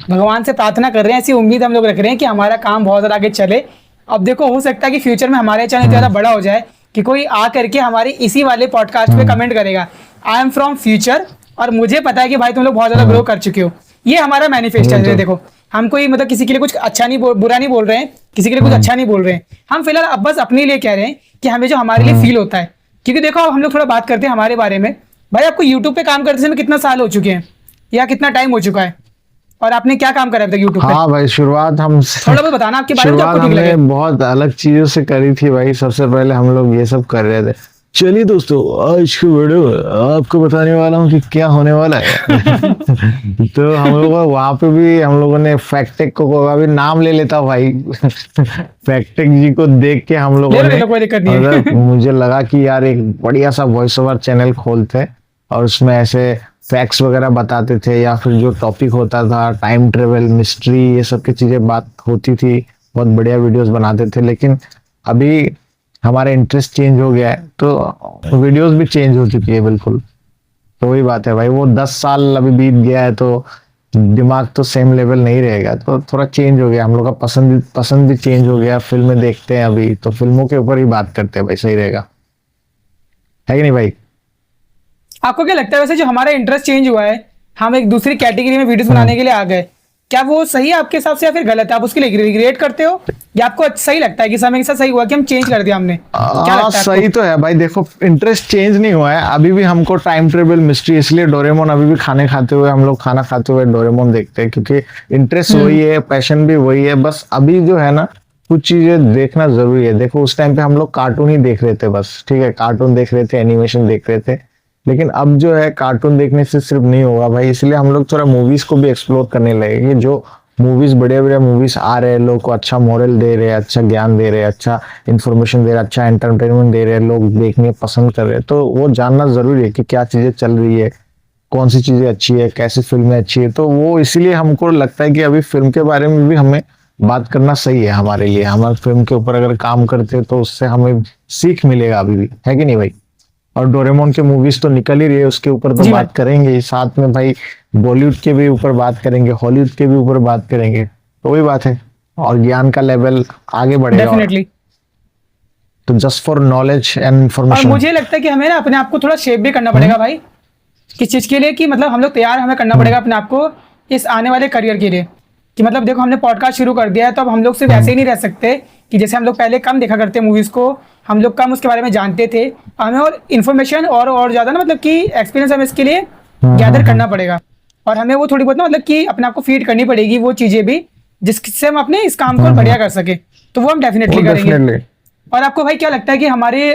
S2: भगवान से प्रार्थना कर रहे हैं, ऐसी उम्मीद हम लोग रख रहे हैं कि हमारा काम बहुत ज़्यादा आगे चले। अब देखो हो सकता है कि फ्यूचर में हमारे चैनल ज़्यादा बड़ा हो जाए कि कोई आ करके हमारी इसी वाले पॉडकास्ट पे कमेंट करेगा, आई एम फ्रॉम फ्यूचर, और मुझे पता है कि भाई तुम लोग बहुत ज़्यादा ग्रो कर चुके हो। ये हमारा मैनिफेस्ट है। देखो हम कोई मतलब किसी के लिए कुछ अच्छा नहीं बुरा नहीं बोल रहे हैं, किसी के लिए कुछ अच्छा नहीं बोल रहे हैं, हम फिलहाल अब बस अपने लिए कह रहे हैं कि हमें जो हमारे लिए फील होता है। क्योंकि देखो अब हम लोग थोड़ा बात करते हैं हमारे बारे में। भाई आपको यूट्यूब पे काम करते समय कितना साल हो चुके हैं या कितना टाइम हो चुका है, और आपने क्या काम करा था यूट्यूब पे?
S1: हाँ भाई, शुरुआत हम
S2: थोड़ा बहुत बताना आपके बारे में जो
S1: शुरुआत
S2: आपको ठीक लगे।
S1: हमने बहुत अलग चीजों से करी थी भाई। सबसे पहले हम लोग ये सब कर रहे थे। चलिए दोस्तों, आज की वीडियो में आपको बताने वाला हूँ कि क्या होने वाला है। तो हम लोग वहां पे भी हम लोगों ने फैक्टेक को अभी नाम ले लेता भाई। फैक्टेक जी को देख के हम लोगों
S2: ले
S1: ने
S2: लो, कोई दिक्कत नहीं है।
S1: मतलब मुझे लगा कि यार एक बढ़िया सा वॉइस ओवर चैनल खोलते और उसमें ऐसे फैक्ट्स वगैरह बताते थे, या फिर जो टॉपिक होता था टाइम ट्रेवल, मिस्ट्री, ये सब की चीजें बात होती थी। बहुत बढ़िया वीडियोस बनाते थे। लेकिन अभी हमारा इंटरेस्ट चेंज हो गया है, तो वीडियोस भी चेंज हो चुकी है बिल्कुल। तो वही बात है भाई, वो 10 साल अभी बीत गया है, तो दिमाग तो सेम लेवल नहीं रहेगा, तो थोड़ा चेंज हो गया। हम लोग का पसंद भी चेंज हो गया। फिल्में देखते हैं अभी, तो फिल्मों के ऊपर ही बात करते हैं भाई, सही रहेगा, है कि नहीं भाई?
S2: आपको क्या लगता है वैसे जो हमारा इंटरेस्ट चेंज हुआ है, हम एक दूसरी कैटेगरी में वीडियोस बनाने के लिए आ गए, क्या वो सही है आपके हिसाब से या फिर गलत है? आप उसके लिए रिग्रेट करते हो या आपको सही लगता है कि समय के साथ सही हुआ कि हम चेंज कर दिया हमने? क्या लगता है
S1: सही
S2: आपको?
S1: तो है भाई। देखो इंटरेस्ट चेंज नहीं हुआ है, अभी भी हमको टाइम ट्रेवल, मिस्ट्री, इसलिए डोरेमोन अभी भी खाने खाते हुए हम लोग खाना खाते हुए डोरेमोन देखते हैं, क्योंकि इंटरेस्ट वही है, पैशन भी वही है। बस अभी जो है ना, कुछ चीजें देखना जरूरी है। देखो उस टाइम पे हम लोग कार्टून ही देख रहे थे बस, ठीक है, कार्टून देख रहे थे, एनिमेशन देख रहे थे। लेकिन अब जो है कार्टून देखने से सिर्फ नहीं होगा भाई, इसलिए हम लोग थोड़ा मूवीज को भी एक्सप्लोर करने लगेंगे। जो मूवीज, बढ़िया बढ़िया मूवीज आ रहे हैं, लोग को अच्छा मॉरल दे रहे हैं, अच्छा ज्ञान दे रहे हैं, अच्छा इन्फॉर्मेशन दे रहे हैं, अच्छा एंटरटेनमेंट दे रहे हैं, लोग देखने पसंद कर रहे हैं, तो वो जानना जरूरी है कि क्या चीजें चल रही है, कौन सी चीजें अच्छी है, कैसी फिल्में अच्छी है। तो वो इसीलिए हमको लगता है कि अभी फिल्म के बारे में भी हमें बात करना सही है हमारे लिए। हमारे फिल्म के ऊपर अगर काम करते हैं तो उससे हमें सीख मिलेगा अभी भी, है कि नहीं भाई? और डोरेमोन के मूवीज तो निकल ही रही है, उसके ऊपर तो
S2: जी
S1: बात करेंगे ही। साथ में भाई बॉलीवुड के भी ऊपर बात करेंगे, हॉलीवुड के भी ऊपर बात करेंगे, तो वही बात है। और ज्ञान का लेवल आगे बढ़ेगा।
S2: डेफिनेटली।
S1: तो जस्ट फॉर नॉलेज एंड
S2: और
S1: इंफॉर्मेशन।
S2: मुझे लगता है कि हमें ना अपने आप को थोड़ा शेप भी करना पड़ेगा भाई, किस चीज के लिए कि मतलब हम लोग तैयार हमें करना पड़ेगा अपने आप को इस आने वाले करियर के लिए। कि मतलब देखो हमने पॉडकास्ट शुरू कर दिया है, तो अब हम लोग सिर्फ ऐसे ही नहीं रह सकते कि जैसे हम लोग पहले कम देखा करते मूवीज को, हम लोग कम उसके बारे में जानते थे, हमें और इन्फॉर्मेशन और ज्यादा ना मतलब कि एक्सपीरियंस हमें इसके लिए गैदर करना पड़ेगा, और हमें वो थोड़ी बहुत ना मतलब कि अपने आप को फीड करनी पड़ेगी वो चीजें भी जिससे हम अपने इस काम को बढ़िया कर सके। तो वो हम डेफिनेटली करेंगे।
S1: डेफिनेटली।
S2: और आपको भाई क्या लगता है कि हमारे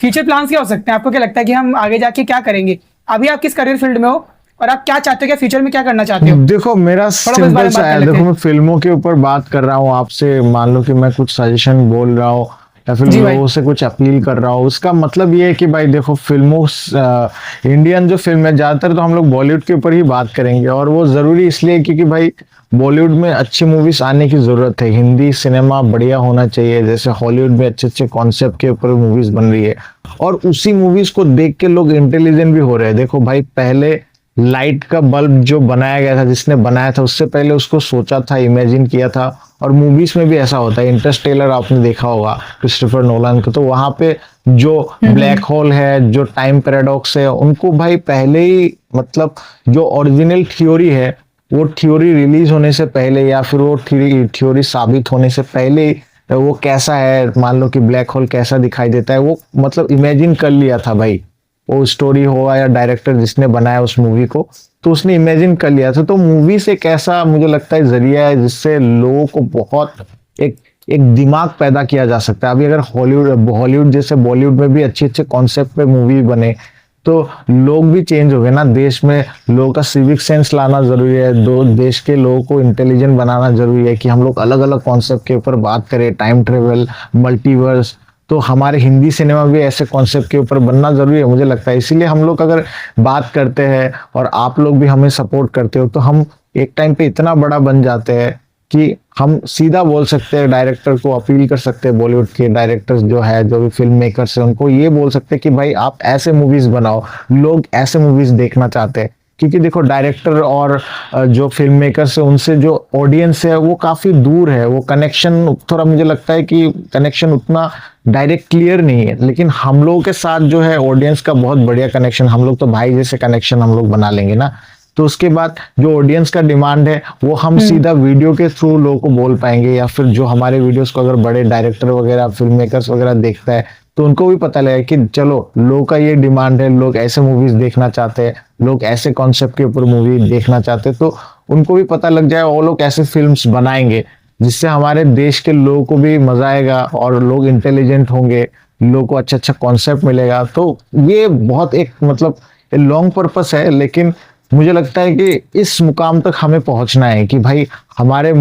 S2: फ्यूचर प्लान्स क्या हो सकते हैं? आपको क्या लगता है कि हम आगे जाके क्या करेंगे? अभी आप किस करियर फील्ड में हो और आप क्या चाहते हो, क्या फ्यूचर में क्या करना चाहते हो?
S1: देखो मेरा
S2: थोड़ा बस बारे
S1: सिंपल
S2: में
S1: सा
S2: बात कर
S1: है।
S2: लेते
S1: देखो
S2: हैं।
S1: मैं फिल्मों के ऊपर बात कर रहा हूँ आपसे, मान लो कि मैं कुछ सजेशन बोल रहा हूँ या फिर
S2: जी भाई।
S1: लोगों से कुछ अपील कर रहा हूँ, उसका मतलब ये है कि भाई देखो फिल्मों, इंडियन जो फिल्म है ज्यादातर तो हम लोग बॉलीवुड के ऊपर ही बात करेंगे। और वो जरूरी इसलिए क्योंकि भाई बॉलीवुड में अच्छी मूवीज आने की जरूरत है। हिंदी सिनेमा बढ़िया होना चाहिए, जैसे हॉलीवुड में अच्छे अच्छे कॉन्सेप्ट के ऊपर मूवीज बन रही है, और उसी मूवीज को देख के लोग इंटेलिजेंट भी हो रहे हैं। देखो भाई पहले लाइट का बल्ब जो बनाया गया था, जिसने बनाया था उससे पहले उसको सोचा था, इमेजिन किया था। और मूवीज में भी ऐसा होता है। इंटरस्टेलर आपने देखा होगा क्रिस्टोफर नोलन का, तो वहां पे जो ब्लैक होल है, जो टाइम पैराडॉक्स है, उनको भाई पहले ही मतलब जो ओरिजिनल थ्योरी है, वो थ्योरी रिलीज होने से पहले या फिर वो थ्योरी साबित होने से पहले वो कैसा है, मान लो कि ब्लैक होल कैसा दिखाई देता है, वो मतलब इमेजिन कर लिया था भाई। वो स्टोरी होगा या डायरेक्टर जिसने बनाया उस मूवी को, तो उसने इमेजिन कर लिया था। तो मूवीज एक ऐसा मुझे लगता है जरिया है जिससे लोगों को बहुत एक एक दिमाग पैदा किया जा सकता है। अभी अगर हॉलीवुड जैसे बॉलीवुड में भी अच्छे अच्छे कॉन्सेप्ट पे मूवी बने तो लोग भी चेंज हो गए ना। देश में लोगों का सिविक सेंस लाना जरूरी है, दो देश के लोगों को इंटेलिजेंट बनाना जरूरी है कि हम लोग अलग अलग कॉन्सेप्ट के ऊपर बात करें, टाइम ट्रेवल, मल्टीवर्स। तो हमारे हिंदी सिनेमा भी ऐसे कॉन्सेप्ट के ऊपर बनना जरूरी है मुझे लगता है। इसीलिए हम लोग अगर बात करते हैं और आप लोग भी हमें सपोर्ट करते हो, तो हम एक टाइम पे इतना बड़ा बन जाते हैं कि हम सीधा बोल सकते हैं, डायरेक्टर को अपील कर सकते हैं, बॉलीवुड के डायरेक्टर्स जो है, जो भी फिल्म मेकर्स है, उनको ये बोल सकते हैं कि भाई आप ऐसे मूवीज बनाओ, लोग ऐसे मूवीज देखना चाहते हैं। क्योंकि देखो डायरेक्टर और जो फिल्म मेकर्स है उनसे जो ऑडियंस है वो काफी दूर है, वो कनेक्शन थोड़ा मुझे लगता है कि कनेक्शन उतना डायरेक्ट क्लियर नहीं है। लेकिन हम लोगों के साथ जो है ऑडियंस का बहुत बढ़िया कनेक्शन, हम लोग तो भाई जैसे कनेक्शन हम लोग बना लेंगे ना। तो उसके बाद जो ऑडियंस का डिमांड है वो हम सीधा वीडियो के थ्रू लोगों को बोल पाएंगे, या फिर जो हमारे वीडियोस को अगर बड़े डायरेक्टर वगैरह फिल्म मेकर्स वगैरह देखता है तो उनको भी पता लगेगा कि चलो लोगों का ये डिमांड है, लोग ऐसे मूवीज देखना चाहते हैं, लोग ऐसे कॉन्सेप्ट के ऊपर मूवी देखना चाहते हैं, तो उनको भी पता लग जाए, वो लोग ऐसे फिल्म्स बनाएंगे जिससे हमारे देश के लोगों को भी मजा आएगा और लोग इंटेलिजेंट होंगे, लोगों को अच्छा अच्छा कॉन्सेप्ट मिलेगा। तो ये बहुत एक मतलब लॉन्ग पर्पस है, लेकिन मुझे लगता है कि इस मुकाम तक हमें पहुंचना है कि भाई हमारे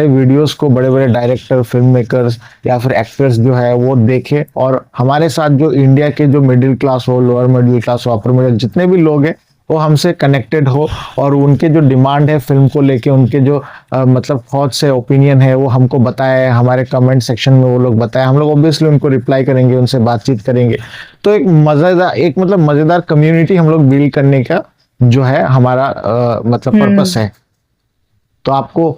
S1: वीडियोस को बड़े बड़े डायरेक्टर, फिल्म मेकर्स या फिर एक्टर्स जो है वो देखे, और हमारे साथ जो इंडिया के जो मिडिल क्लास हो, लोअर मिडिल क्लास हो, अपर मिडिल, जितने भी लोग हैं वो हमसे कनेक्टेड हो, और उनके जो डिमांड है फिल्म को लेके, उनके जो मतलब थॉट्स है, ओपिनियन है, वो हमको बताए, हमारे कमेंट सेक्शन में वो लोग बताए, हम लोग ऑब्वियसली उनको रिप्लाई करेंगे, उनसे बातचीत करेंगे। तो एक मजेदार कम्युनिटी हम लोग बिल्ड करने का जो है हमारा मतलब पर्पस है। तो आपको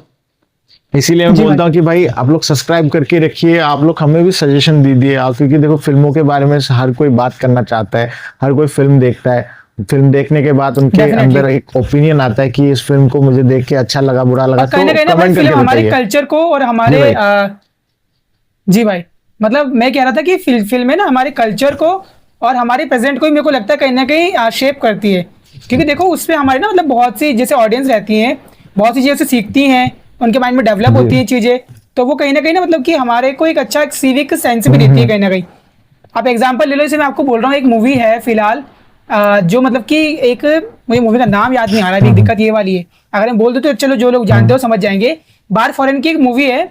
S1: इसीलिए मैं
S2: जी
S1: बोलता हूँ कि भाई आप लोग सब्सक्राइब करके रखिए, आप लोग हमें भी सजेशन दीजिए आप, क्योंकि देखो फिल्मों के बारे में हर कोई बात करना चाहता है, हर कोई फिल्म देखता है, फिल्म देखने के बाद उनके
S2: Definitely.
S1: अंदर एक ओपिनियन आता है कि इस फिल्म को मुझे देख के अच्छा लगा, बुरा लगा,
S2: और कहीं ना
S1: तो
S2: कहीं ना भाई
S1: कमेंट
S2: फिल्म
S1: करके
S2: हमारे
S1: बताइए।
S2: कल्चर को और हमारे
S1: जी भाई।
S2: जी भाई, मतलब मैं कह रहा था कि फिल्म है ना हमारे कल्चर को और हमारे प्रेजेंट को ही मेरे को लगता है कहीं ना कहीं शेप करती है। क्योंकि देखो उसपे हमारे ना मतलब बहुत सी जैसे ऑडियंस रहती हैं, बहुत सी चीज़ें से सीखती हैं, उनके माइंड में डेवलप
S1: जी।
S2: होती हैं चीज़ें, तो वो कहीं ना मतलब कि हमारे को एक अच्छा सिविक सेंस भी देती है कहीं ना कहीं। आप एग्जांपल ले लो, जैसे मैं आपको बोल रहा हूँ, एक मूवी है फिलहाल जो मतलब कि एक, मुझे मूवी का नाम याद नहीं आ रहा है, अभी दिक्कत ये वाली है, अगर मैं बोल दूँ तो चलो जो लोग जानते हो समझ जाएंगे। बाहर फॉरेन की एक मूवी है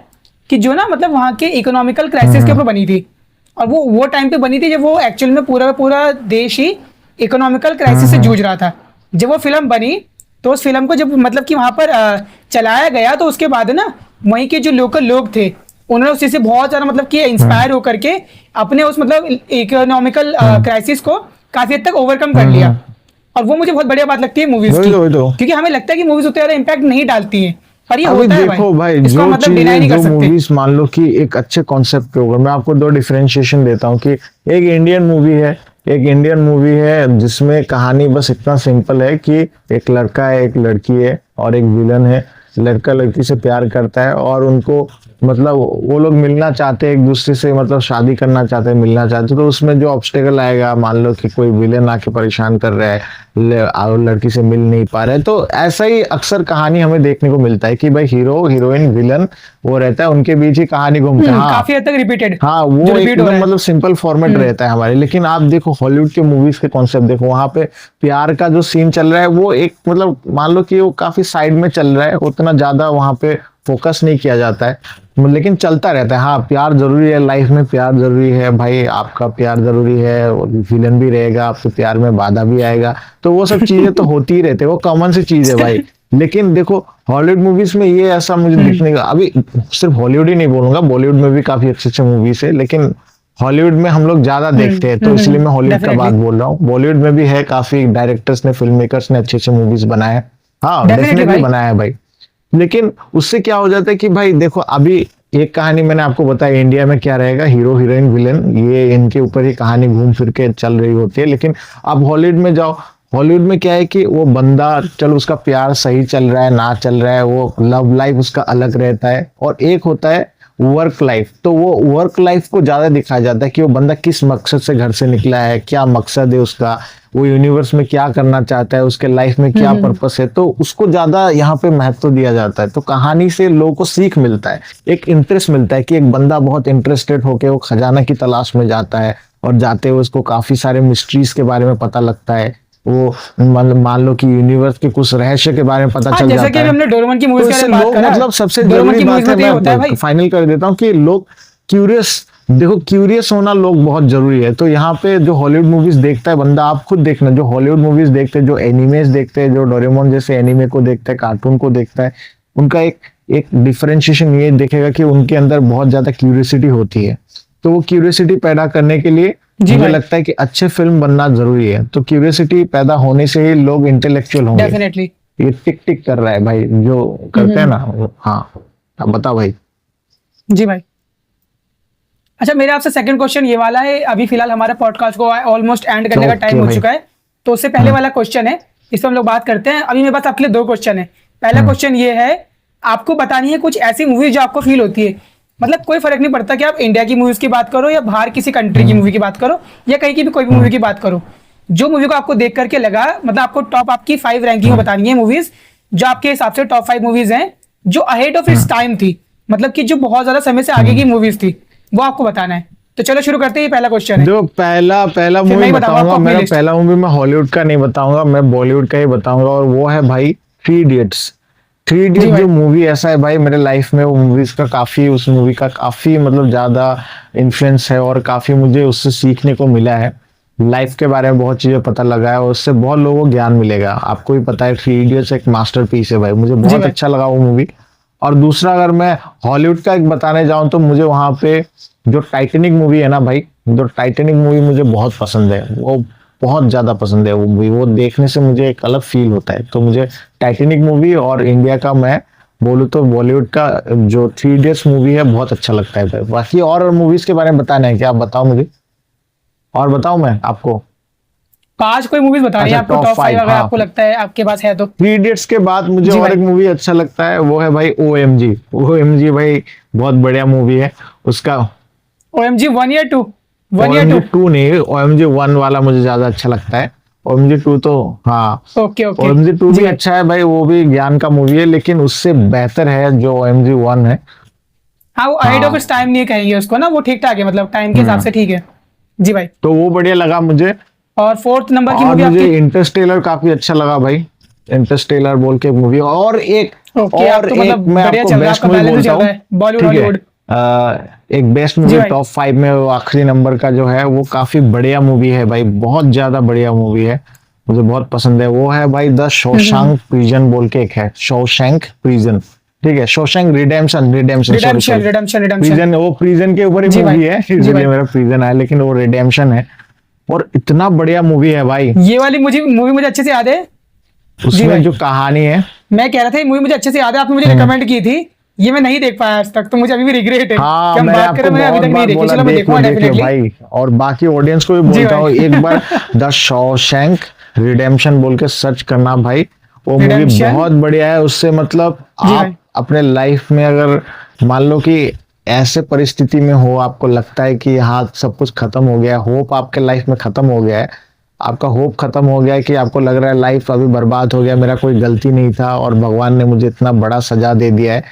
S2: कि जो ना मतलब वहाँ के इकोनॉमिकल क्राइसिस के ऊपर बनी थी, और वो टाइम पे बनी थी जब वो एक्चुअल में पूरा का पूरा देश ही इकोनॉमिकल क्राइसिस से जूझ रहा था। जब वो फिल्म बनी तो उस फिल्म को जब मतलब कि वहां पर चलाया गया, तो उसके बाद ना वहीं के जो लोकल लोग थे उन्होंने उस चीज से बहुत ज्यादा मतलब कि इंस्पायर होकर के अपने उस मतलब इकोनॉमिकल क्राइसिस को काफी हद तक ओवरकम कर लिया। और वो मुझे बहुत बढ़िया बात लगती है मूवीज की,
S1: वही तो।
S2: क्योंकि हमें लगता है कि मूवीज उतना ज्यादा इम्पैक्ट नहीं डालती हैं, पर ये
S1: अभी
S2: होता है
S1: देखो भाई,
S2: इसको हम
S1: जो
S2: मतलब डिनाई
S1: चीजें,
S2: नहीं कर
S1: जो
S2: सकते।
S1: मूवीज मान लो कि एक अच्छे कॉन्सेप्ट पे होगा, मैं आपको दो डिफरेंशिएशन देता हूँ कि एक इंडियन मूवी है, एक इंडियन मूवी है जिसमें कहानी बस इतना सिंपल है कि एक लड़का है, एक लड़की है और एक विलन है। लड़का लड़की से प्यार करता है और उनको मतलब वो लोग मिलना चाहते हैं एक दूसरे से, मतलब शादी करना चाहते हैं, मिलना चाहते हैं। तो उसमें जो ऑब्स्टेकल आएगा, मान लो कि कोई विलेन आके परेशान कर रहा है और लड़की से मिल नहीं पा रहे, तो ऐसा ही अक्सर कहानी हमें देखने को मिलता है कि भाई हीरो हीरोइन विलन वो रहता है, उनके बीच ही कहानी घूमती है। हाँ
S2: काफी हद तक रिपीटेड,
S1: हाँ,
S2: जो
S1: वो
S2: रिपीट हो रहा
S1: एकदम
S2: है।
S1: मतलब सिंपल फॉर्मेट रहता है हमारे। लेकिन आप देखो हॉलीवुड के मूवीज के कॉन्सेप्ट देखो, वहां पे प्यार का जो सीन चल रहा है वो एक मतलब मान लो कि वो काफी साइड में चल रहा है, उतना ज्यादा वहां पे फोकस नहीं किया जाता है, लेकिन चलता रहता है। हाँ, प्यार जरूरी है, लाइफ में प्यार जरूरी है भाई, आपका प्यार जरूरी है, विलन भी रहेगा, आपके प्यार में बाधा भी आएगा, तो वो सब चीजें तो होती ही रहते हैं, वो कॉमन सी चीज है भाई। लेकिन देखो हॉलीवुड मूवीज में ये ऐसा मुझे दिखने का, अभी सिर्फ हॉलीवुड ही नहीं बोलूंगा, बॉलीवुड में भी काफी अच्छे अच्छे मूवीज है, लेकिन हॉलीवुड में हम लोग ज्यादा देखते हैं, तो इसलिए मैं हॉलीवुड का बात बोल रहा हूँ। बॉलीवुड में भी है, काफी डायरेक्टर्स ने, फिल्म मेकर्स ने अच्छे अच्छे मूवीज बनाए हैं। हाँ डेफिनेटली बनाया है भाई। लेकिन उससे क्या हो जाता है कि भाई देखो, अभी एक कहानी मैंने आपको बताया, इंडिया में क्या रहेगा, हीरो हीरोइन विलेन, ये इनके ऊपर ही कहानी घूम फिर के चल रही होती है। लेकिन अब हॉलीवुड में जाओ, हॉलीवुड में क्या है कि वो बंदा, चलो उसका प्यार सही चल रहा है ना चल रहा है, वो लव लाइफ उसका अलग रहता है, और एक होता है वर्क लाइफ। तो वो वर्क लाइफ को ज्यादा दिखाया जाता है कि वो बंदा किस मकसद से घर से निकला है, क्या मकसद है उसका, वो यूनिवर्स में क्या करना चाहता है, उसके लाइफ में क्या पर्पस है, तो उसको ज्यादा यहाँ पे महत्व दिया जाता है। तो कहानी से लोगों को सीख मिलता है, एक इंटरेस्ट मिलता है कि एक बंदा बहुत इंटरेस्टेड होके वो खजाना की तलाश में जाता है, और जाते हुए उसको काफी सारे मिस्ट्रीज के बारे में पता लगता है, वो मान लो कि यूनिवर्स के कुछ रहस्य के बारे में पता चल
S2: जैसा
S1: जाता
S2: कि
S1: है।
S2: हमने डोरेमोन की मूवीज
S1: तो
S2: के
S1: इससे
S2: बारे में बात
S1: लोग
S2: करा,
S1: मतलब सबसे
S2: डोरेमोन
S1: जरूरी
S2: की
S1: बात
S2: मूवीज
S1: है,
S2: में तो ये होता है
S1: मैं
S2: भाई।
S1: फाइनल कर देता हूँ कि लोग क्यूरियस, देखो क्यूरियस होना लोग बहुत जरूरी है। तो यहाँ पे जो हॉलीवुड मूवीज देखता है बंदा, आप खुद देखना, जो हॉलीवुड मूवीज देखते हैं, जो एनिमेस देखते हैं, जो डोरेमोन जैसे एनिमे को देखता है, कार्टून को देखता है, उनका एक एक डिफरेंशिएशन ये देखेगा कि उनके अंदर बहुत ज्यादा क्यूरियोसिटी होती है, तो वो क्यूरियोसिटी पैदा करने के लिए मुझे
S2: भाई।
S1: लगता है कि अच्छे फिल्म बनना जरूरी है। तो क्यूरियोसिटी पैदा होने से ही लोग इंटेलेक्चुअल होंगे।
S2: डेफिनेटली।
S1: ये टिक टिक कर रहा है भाई जो करते हैं ना। हाँ, अब बताओ भाई।
S2: जी भाई। अच्छा, मेरा आपसे सेकंड क्वेश्चन ये वाला है। अभी फिलहाल हमारे पॉडकास्ट को ऑलमोस्ट एंड करने का
S1: ओके
S2: टाइम हो
S1: भाई।
S2: चुका है, तो उससे पहले वाला क्वेश्चन है, इस पर हम लोग बात करते हैं। अभी मेरे पास आपके लिए दो क्वेश्चन है। पहला क्वेश्चन ये है, आपको बतानी है कुछ ऐसी मूवी जो आपको फील होती है, मतलब कोई फर्क नहीं पड़ता कि आप इंडिया की मूवीज की बात करो या बाहर किसी कंट्री की मूवी की बात करो या कहीं की भी कोई भी मूवी की बात करो, जो मूवी को आपको देख करके लगा, मतलब आपको टॉप आपकी 5 रैंकिंग में बतानी है मूवीज जो आपके हिसाब से टॉप 5 मूवीज हैं जो अहेड ऑफ इट्स टाइम थी, मतलब कि जो बहुत ज्यादा समय से आगे की मूवीज थी, वो आपको बताना है। तो चलो शुरू करते हैं। ये पहला क्वेश्चन है।
S1: जो पहला
S2: फिर मैं
S1: मूवी
S2: ही बताऊंगा
S1: बताऊंगा,
S2: आपको अपनी
S1: मेरा
S2: लिस्ट।
S1: पहला मूवी मैं हॉलीवुड का नहीं बताऊंगा, मैं बॉलीवुड का ही बताऊंगा, और वो है भाई three idiots. Three
S2: G
S1: idiot
S2: भाई।
S1: जो मूवी ऐसा है भाई, मेरे लाइफ में वो मूवीज का काफी, उस मूवी का काफी मतलब ज्यादा इन्फ्लुएंस है और काफी मुझे उससे सीखने को मिला है। लाइफ के बारे में बहुत चीजें पता लगा है और उससे बहुत लोगों को ज्ञान मिलेगा। आपको भी पता है थ्री इडियट्स एक मास्टरपीस है भाई, मुझे बहुत
S2: भाई।
S1: अच्छा लगा वो मूवी। और दूसरा अगर मैं हॉलीवुड का एक बताने जाऊं तो मुझे वहां पे जो टाइटैनिक मूवी है ना भाई, जो टाइटैनिक मूवी मुझे बहुत पसंद है, वो बहुत ज्यादा पसंद है वो मूवी। वो देखने से मुझे एक अलग फील होता है। तो मुझे टाइटैनिक मूवी, और इंडिया का मैं बोलूँ तो बॉलीवुड का जो थ्री इडियट्स मूवी है बहुत अच्छा लगता है भाई। बाकी और मूवीज के बारे में बताना है क्या, आप बताओ मुझे, और बताऊं मैं आपको।
S2: आज कोई मूवीज बतानी है
S1: अच्छा,
S2: आपको
S1: टॉप
S2: टॉप 5,
S1: फाइव,
S2: अगर
S1: हाँ।
S2: आपको लगता है आपके पास है तो।
S1: थ्री इडियट्स के बाद मुझे
S2: जी
S1: और
S2: भाई।
S1: एक मूवी अच्छा लगता है, वो है भाई OMG। OMG भाई बहुत बढ़िया मूवी है उसका।
S2: OMG 1 या 2? 1 या
S1: OMG
S2: 2?
S1: 2 नहीं, OMG 1 वाला मुझे ज्यादा अच्छा लगता है। OMG 2 तो हाँ,
S2: ओके ओके।
S1: OMG 2
S2: जी
S1: भी
S2: भाई।
S1: अच्छा है भाई, वो भी ज्ञान का मूवी है, लेकिन उससे बेहतर है जो OMG 1 है।
S2: हाँ, वो अहेड ऑफ इट्स
S1: हाँ।
S2: टाइम नहीं कहेंगे उसको ना, वो ठीक ठाक है, मतलब टाइम के हिसाब से ठीक है। जी भाई।
S1: तो वो बढ़िया लगा मुझे।
S2: और फोर्थ नंबर की
S1: और
S2: मूवी
S1: मुझे
S2: आपकी?
S1: इंटरस्टेलर काफी अच्छा लगा भाई। इंटरस्टेलर बोल के मूवी।
S2: ओके, आप
S1: और
S2: तो
S1: एक
S2: मतलब
S1: मैं
S2: बढ़िया
S1: आपको
S2: चल रहा है,
S1: बेस्ट
S2: आपका
S1: मूवी
S2: बैलेंस
S1: बोलता
S2: चल रहा
S1: हूँ।
S2: है बॉलीवुड
S1: ठीक है।
S2: हॉलीवुड।
S1: एक बेस्ट
S2: जी
S1: मूवी
S2: भाई।
S1: टॉप 5 में वो आखिरी नंबर का जो है, वो काफी बढ़िया मूवी है भाई, बहुत ज्यादा बढ़िया मूवी है, मुझे बहुत पसंद है। वो है भाई द शॉशैंक प्रिजन बोल के एक है, शॉशैंक प्रिजन। ठीक है, Shawshank redemption, redemption, sorry
S2: redemption
S1: sorry.
S2: Redemption redemption.
S1: Prison, वो प्रिजन के ऊपर ही
S2: जी भाई।
S1: मूवी है,
S2: जी
S1: इसलिए
S2: भाई।
S1: मेरा प्रिजन है, लेकिन वो रिडेम्पशन है। और इतना बढ़िया मूवी है भाई।
S2: ये वाली मुझे मूवी मुझे अच्छे से याद है। जी
S1: उसमें
S2: भाई।
S1: जो कहानी है।
S2: मैं कह रहा था ये मूवी मुझे अच्छे से याद है, आपने मुझे
S1: हम्म।
S2: रिकमेंड की थी, ये मैं नहीं देख पाया आज तक, तो मुझे अभी भी रिग्रेट है
S1: हाँ,
S2: कि हम
S1: मैंने
S2: बात करें,
S1: आपको
S2: मैंने अभी
S1: बहुत
S2: तक नहीं
S1: बार
S2: देखी।
S1: बोला
S2: चलो मैं
S1: देख लो
S2: देखूंगा
S1: देख लो
S2: डेफिनेटली।
S1: भाई, और बाकी ऑडियंस को भी
S2: जी
S1: बोलता
S2: भाई।
S1: हूँ एक बार द शॉशैंक रिडेम्पशन बोल के सर्च करना भाई। वो मूवी
S2: रिडेम्पशन।
S1: बहुत बढ़िया है। उससे मतलब
S2: जी
S1: आप
S2: भाई।
S1: अपने लाइफ में अगर मान लो कि ऐसे परिस्थिति में हो, आपको लगता है कि हाँ सब कुछ खत्म हो गया, होप आपके लाइफ में खत्म हो गया है, आपका होप खत्म हो गया है, कि आपको लग रहा है लाइफ अभी बर्बाद हो गया, मेरा कोई गलती नहीं था और भगवान ने मुझे इतना बड़ा सजा दे दिया है,